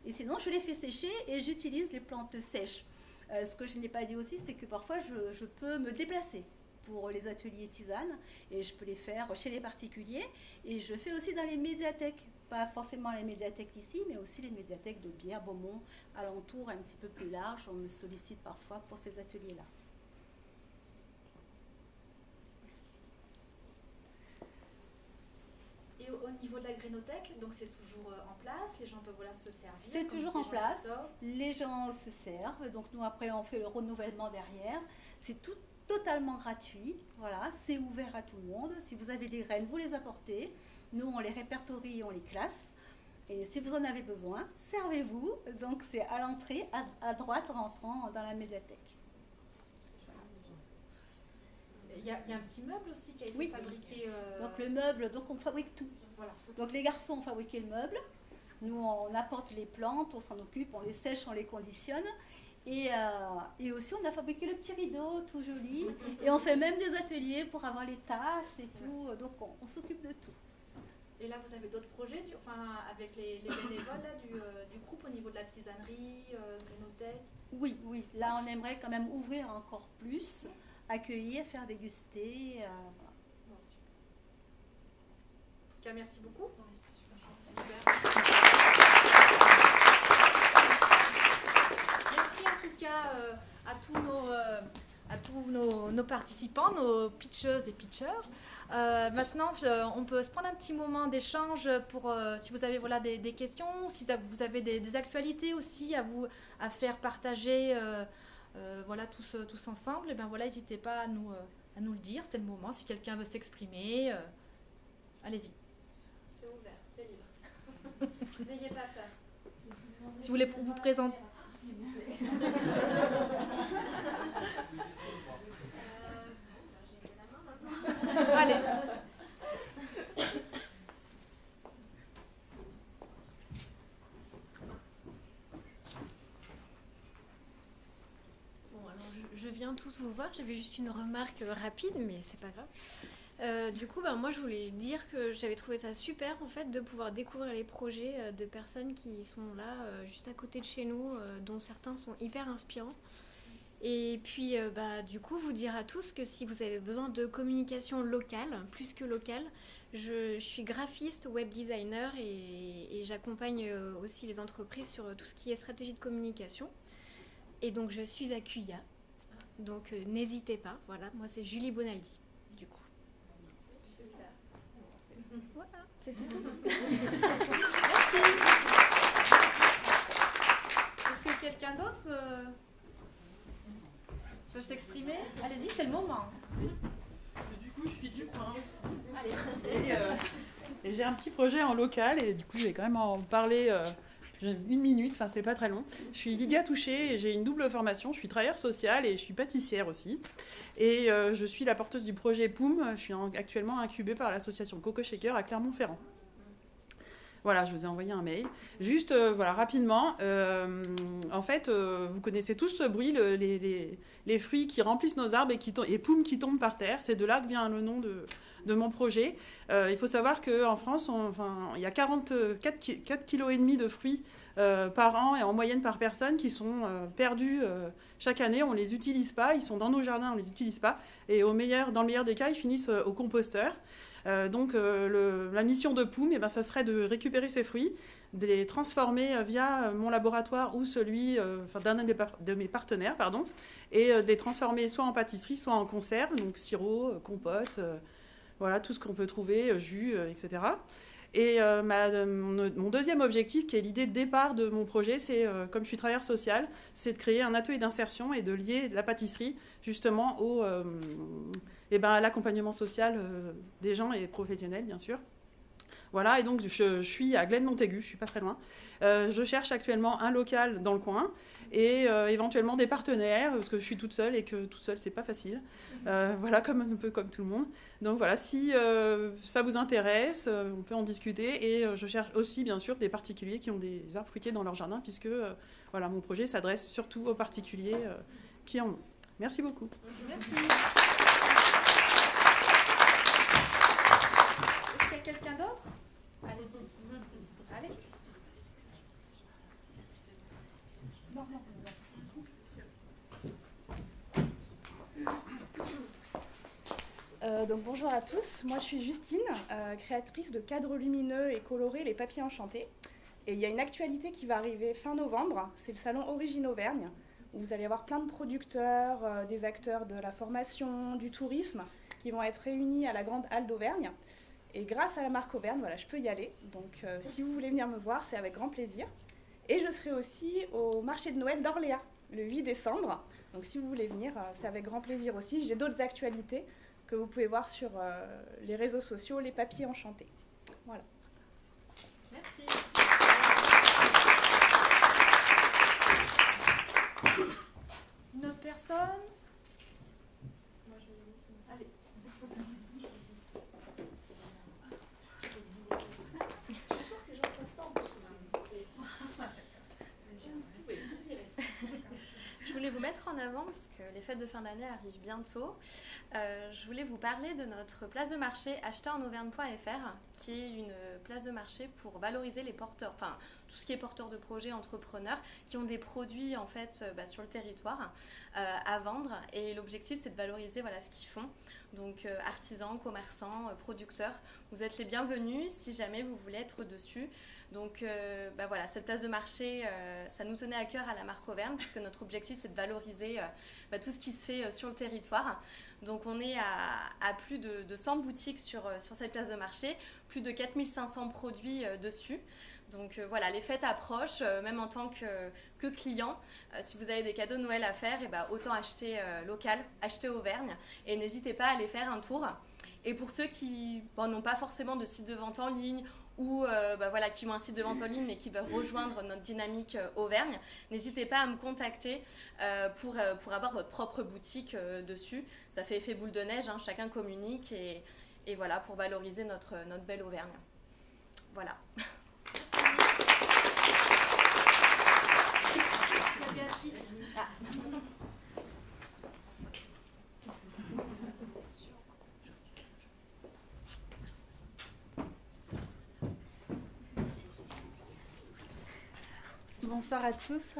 Speaker 14: Et sinon, je les fais sécher et j'utilise les plantes sèches. Ce que je n'ai pas dit aussi, c'est que parfois, je peux me déplacer pour les ateliers tisane. Et je peux les faire chez les particuliers. Et je fais aussi dans les médiathèques. Pas forcément les médiathèques ici, mais aussi les médiathèques de Bière, Beaumont, alentour un petit peu plus large. On me sollicite parfois pour ces ateliers-là.
Speaker 4: Et au niveau de la grainothèque, donc c'est toujours en place, les gens peuvent se servir.
Speaker 14: C'est toujours en place, les gens se servent, donc nous après on fait le renouvellement derrière. C'est tout totalement gratuit, voilà, c'est ouvert à tout le monde. Si vous avez des graines, vous les apportez. Nous on les répertorie, on les classe. Et si vous en avez besoin, servez-vous. Donc c'est à l'entrée, à droite, en rentrant dans la médiathèque.
Speaker 4: Il y a un petit meuble aussi qui a été fabriqué.
Speaker 14: Donc le meuble, donc on fabrique tout. Voilà. Donc les garçons ont fabriqué le meuble Nous, on apporte les plantes, on s'en occupe, on les sèche, on les conditionne. Et aussi, on a fabriqué le petit rideau tout joli. Et on fait même des ateliers pour avoir les tasses et tout. Donc, on s'occupe de tout.
Speaker 4: Et là, vous avez d'autres projets avec les bénévoles là, du groupe au niveau de la tisanerie, grénothèque?
Speaker 14: Oui, oui. Là, on aimerait quand même ouvrir encore plus, accueillir, faire déguster. Voilà.
Speaker 4: Bon, en tout cas, merci beaucoup. Merci en tout cas à tous nos participants, nos pitcheuses et pitcheurs. Maintenant, on peut se prendre un petit moment d'échange pour si vous avez voilà, des questions, si vous avez des actualités aussi à faire partager voilà, tous ensemble. Et bien voilà, n'hésitez pas à nous le dire, c'est le moment. Si quelqu'un veut s'exprimer, allez-y.
Speaker 13: C'est ouvert, c'est libre. N'ayez pas peur.
Speaker 4: Si vous voulez vous présenter. Allez.
Speaker 16: Bon, alors je viens tous vous voir. J'avais juste une remarque rapide, mais c'est pas grave. Du coup, moi, je voulais dire que j'avais trouvé ça super, en fait, de pouvoir découvrir les projets de personnes qui sont là, juste à côté de chez nous, dont certains sont hyper inspirants. Et puis, du coup, vous dire à tous que si vous avez besoin de communication locale, plus que locale, je suis graphiste, web designer et j'accompagne aussi les entreprises sur tout ce qui est stratégie de communication. Et donc, je suis à Cuya. Donc, n'hésitez pas. Voilà, moi, c'est Julie Bonaldi, du coup. Voilà, c'était tout.
Speaker 4: Merci. Est-ce que quelqu'un d'autre veut s'exprimer? Allez-y, c'est le moment.
Speaker 17: Du coup, je suis du coin aussi.
Speaker 4: Allez.
Speaker 17: Et j'ai un petit projet en local et du coup, je vais quand même en parler une minute, enfin, c'est pas très long. Je suis Lydia Touché et j'ai une double formation. Je suis travailleuse sociale et je suis pâtissière aussi. Et je suis la porteuse du projet POUM. Je suis actuellement incubée par l'association Coco Shaker à Clermont-Ferrand. Voilà, je vous ai envoyé un mail. Juste, voilà, rapidement, en fait, vous connaissez tous ce bruit, les fruits qui remplissent nos arbres et poum qui tombent par terre. C'est de là que vient le nom de mon projet. Il faut savoir qu'en France, il y a 4,5 kg de fruits par an et en moyenne par personne qui sont perdus chaque année. On ne les utilise pas, ils sont dans nos jardins, on ne les utilise pas. Et dans le meilleur des cas, ils finissent au composteur. Donc la mission de POUM, ça serait de récupérer ces fruits, de les transformer via mon laboratoire ou celui d'un de mes partenaires, et de les transformer soit en pâtisserie, soit en conserve, donc sirop, compote, voilà, tout ce qu'on peut trouver, jus, etc. Et mon deuxième objectif, qui est l'idée de départ de mon projet, c'est, comme je suis travailleuse sociale, c'est de créer un atelier d'insertion et de lier la pâtisserie justement à l'accompagnement social des gens et professionnels, bien sûr. Voilà, et donc je suis à Glenn-Montaigu, je ne suis pas très loin. Je cherche actuellement un local dans le coin et éventuellement des partenaires, parce que je suis toute seule et que toute seule, c'est pas facile. Voilà, un peu comme tout le monde. Donc voilà, si ça vous intéresse, on peut en discuter. Et je cherche aussi, bien sûr, des particuliers qui ont des arbres fruitiers dans leur jardin, puisque voilà, mon projet s'adresse surtout aux particuliers qui en ont. Merci beaucoup.
Speaker 4: Merci. Est-ce qu'il y a quelqu'un d'autre? Allez-y. Allez.
Speaker 18: Donc bonjour à tous, moi je suis Justine, créatrice de cadres lumineux et colorés Les Papiers Enchantés. Et il y a une actualité qui va arriver fin novembre, c'est le salon Origine Auvergne, où vous allez avoir plein de producteurs, des acteurs de la formation, du tourisme, qui vont être réunis à la grande halle d'Auvergne. Et grâce à la marque Auvergne, voilà, je peux y aller. Donc si vous voulez venir me voir, c'est avec grand plaisir. Et je serai aussi au marché de Noël d'Orléans, le 8 décembre. Donc si vous voulez venir, c'est avec grand plaisir aussi. J'ai d'autres actualités que vous pouvez voir sur les réseaux sociaux, Les Papiers Enchantés. Voilà.
Speaker 4: Merci. Une autre personne? Moi, je vais ici. Allez. Je suis sûre que j'en sais pas en plus.
Speaker 3: voulais vous mettre en avant, parce que les fêtes de fin d'année arrivent bientôt, je voulais vous parler de notre place de marché acheteurenauvergne.fr, qui est une place de marché pour valoriser les porteurs, enfin tout ce qui est porteurs de projets, entrepreneurs, qui ont des produits en fait sur le territoire à vendre. Et l'objectif, c'est de valoriser voilà, ce qu'ils font. Donc artisans, commerçants, producteurs, vous êtes les bienvenus si jamais vous voulez être dessus. Donc voilà, cette place de marché, ça nous tenait à cœur à la marque Auvergne, puisque notre objectif, c'est de valoriser tout ce qui se fait sur le territoire. Donc on est à plus de 100 boutiques sur cette place de marché, plus de 4500 produits dessus. Donc voilà, les fêtes approchent, même en tant que client. Si vous avez des cadeaux de Noël à faire, autant acheter local, acheter Auvergne. Et n'hésitez pas à aller faire un tour. Et pour ceux qui n'ont pas forcément de site de vente en ligne ou qui ont un site de vente en ligne mais qui veulent rejoindre notre dynamique Auvergne, n'hésitez pas à me contacter pour avoir votre propre boutique dessus. Ça fait effet boule de neige, hein, chacun communique et voilà, pour valoriser notre belle Auvergne. Voilà.
Speaker 4: Béatrice. Ah.
Speaker 19: Bonsoir à tous.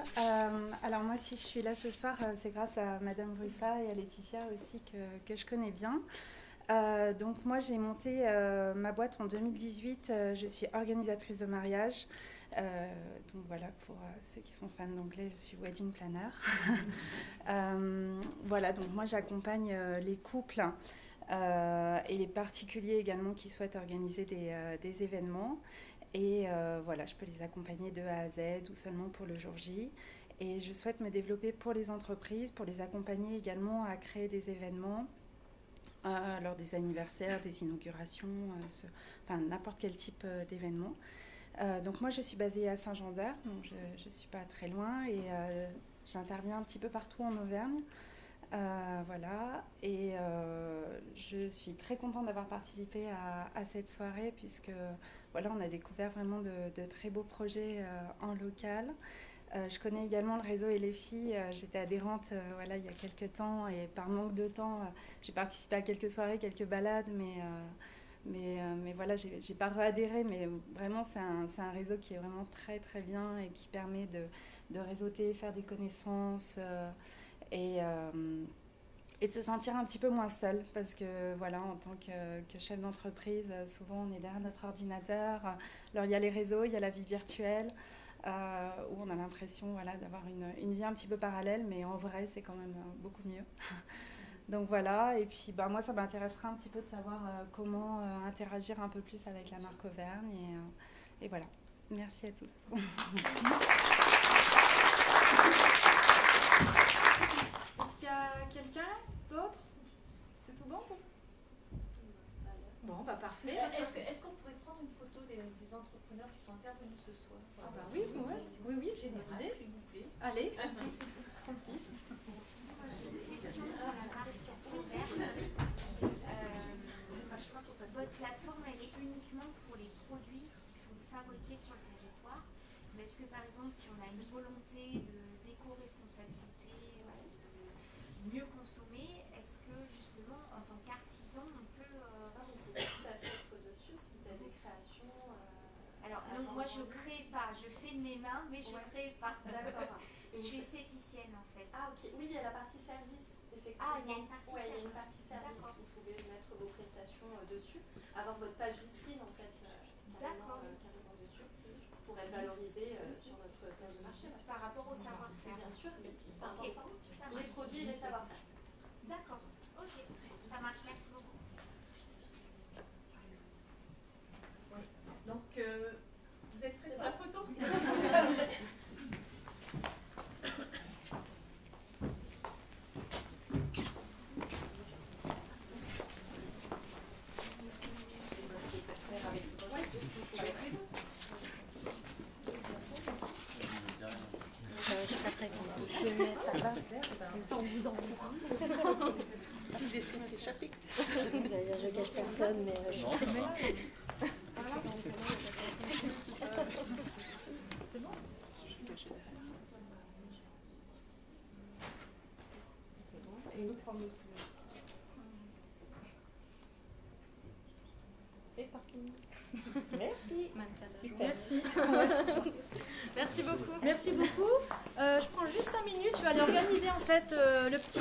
Speaker 19: Alors moi, si je suis là ce soir, c'est grâce à Madame Brussa et à Laetitia aussi que je connais bien. Donc moi, j'ai monté ma boîte en 2018. Je suis organisatrice de mariage. Donc voilà, pour ceux qui sont fans d'anglais, je suis wedding planner. Voilà, donc moi, j'accompagne les couples et les particuliers également qui souhaitent organiser des événements. Et voilà, je peux les accompagner de A à Z ou seulement pour le jour J. Et je souhaite me développer pour les entreprises, pour les accompagner également à créer des événements lors des anniversaires, des inaugurations, n'importe quel type d'événement. Donc moi, je suis basée à Saint-Jean-d'Arc, donc je ne suis pas très loin et j'interviens un petit peu partout en Auvergne. Voilà, et je suis très contente d'avoir participé à cette soirée puisque voilà, on a découvert vraiment de très beaux projets en local. Je connais également le réseau et les filles. J'étais adhérente voilà, il y a quelques temps et par manque de temps, j'ai participé à quelques soirées, quelques balades, mais voilà, j'ai pas réadhéré, mais vraiment c'est un réseau qui est vraiment très très bien et qui permet de réseauter, faire des connaissances et de se sentir un petit peu moins seul parce que voilà, en tant que chef d'entreprise, souvent on est derrière notre ordinateur. Alors il y a les réseaux, il y a la vie virtuelle où on a l'impression voilà, d'avoir une vie un petit peu parallèle, mais en vrai c'est quand même beaucoup mieux. Donc voilà, et puis moi ça m'intéressera un petit peu de savoir comment interagir un peu plus avec la marque Auvergne et voilà. Merci à tous.
Speaker 4: Est-ce qu'il y a quelqu'un d'autre? C'est tout bon? Bon, parfait.
Speaker 11: Est-ce qu'on pourrait prendre une photo des entrepreneurs qui sont intervenus ce soir?
Speaker 4: Oui, c'est une bonne idée.
Speaker 11: S'il vous plaît.
Speaker 4: Allez.
Speaker 9: Votre plateforme, elle est uniquement pour les produits qui sont fabriqués sur le territoire. Mais est-ce que par exemple, si on a une volonté d'éco-responsabilité, de mieux consommer, est-ce que justement, en tant qu'artisan, on peut...
Speaker 3: Vous pouvez tout à fait être dessus si vous avez des créations.
Speaker 9: Alors non, moi je crée pas, je fais de mes mains, mais je crée pas.
Speaker 3: D'accord.
Speaker 9: Je suis esthéticienne en fait.
Speaker 3: Ah ok, oui, il y a la partie service, effectivement.
Speaker 9: Ah, il y a une partie service.
Speaker 3: Il y a une partie service, vous pouvez mettre vos prestations dessus, avoir votre page vitrine en fait, carrément dessus, pour être valorisé sur notre place de marché.
Speaker 9: Par rapport au savoir-faire.
Speaker 3: Bien sûr, c'est important. Les produits et les savoir-faire.
Speaker 9: D'accord, ok, ça marche, merci beaucoup.
Speaker 17: Donc, vous êtes prêts pour la photo?
Speaker 5: Je suis pas très contente. Je vais me mettre là-bas. Comme ça, on vous envoie.
Speaker 2: Laissez s'échapper.
Speaker 5: Je cache personne, mais je suis
Speaker 4: C'est bon.
Speaker 2: et nous prendre le studio. C'est parti. Merci.
Speaker 4: Merci.
Speaker 3: Merci beaucoup.
Speaker 4: Merci beaucoup. Je prends juste 5 minutes. Je vais aller organiser en fait le petit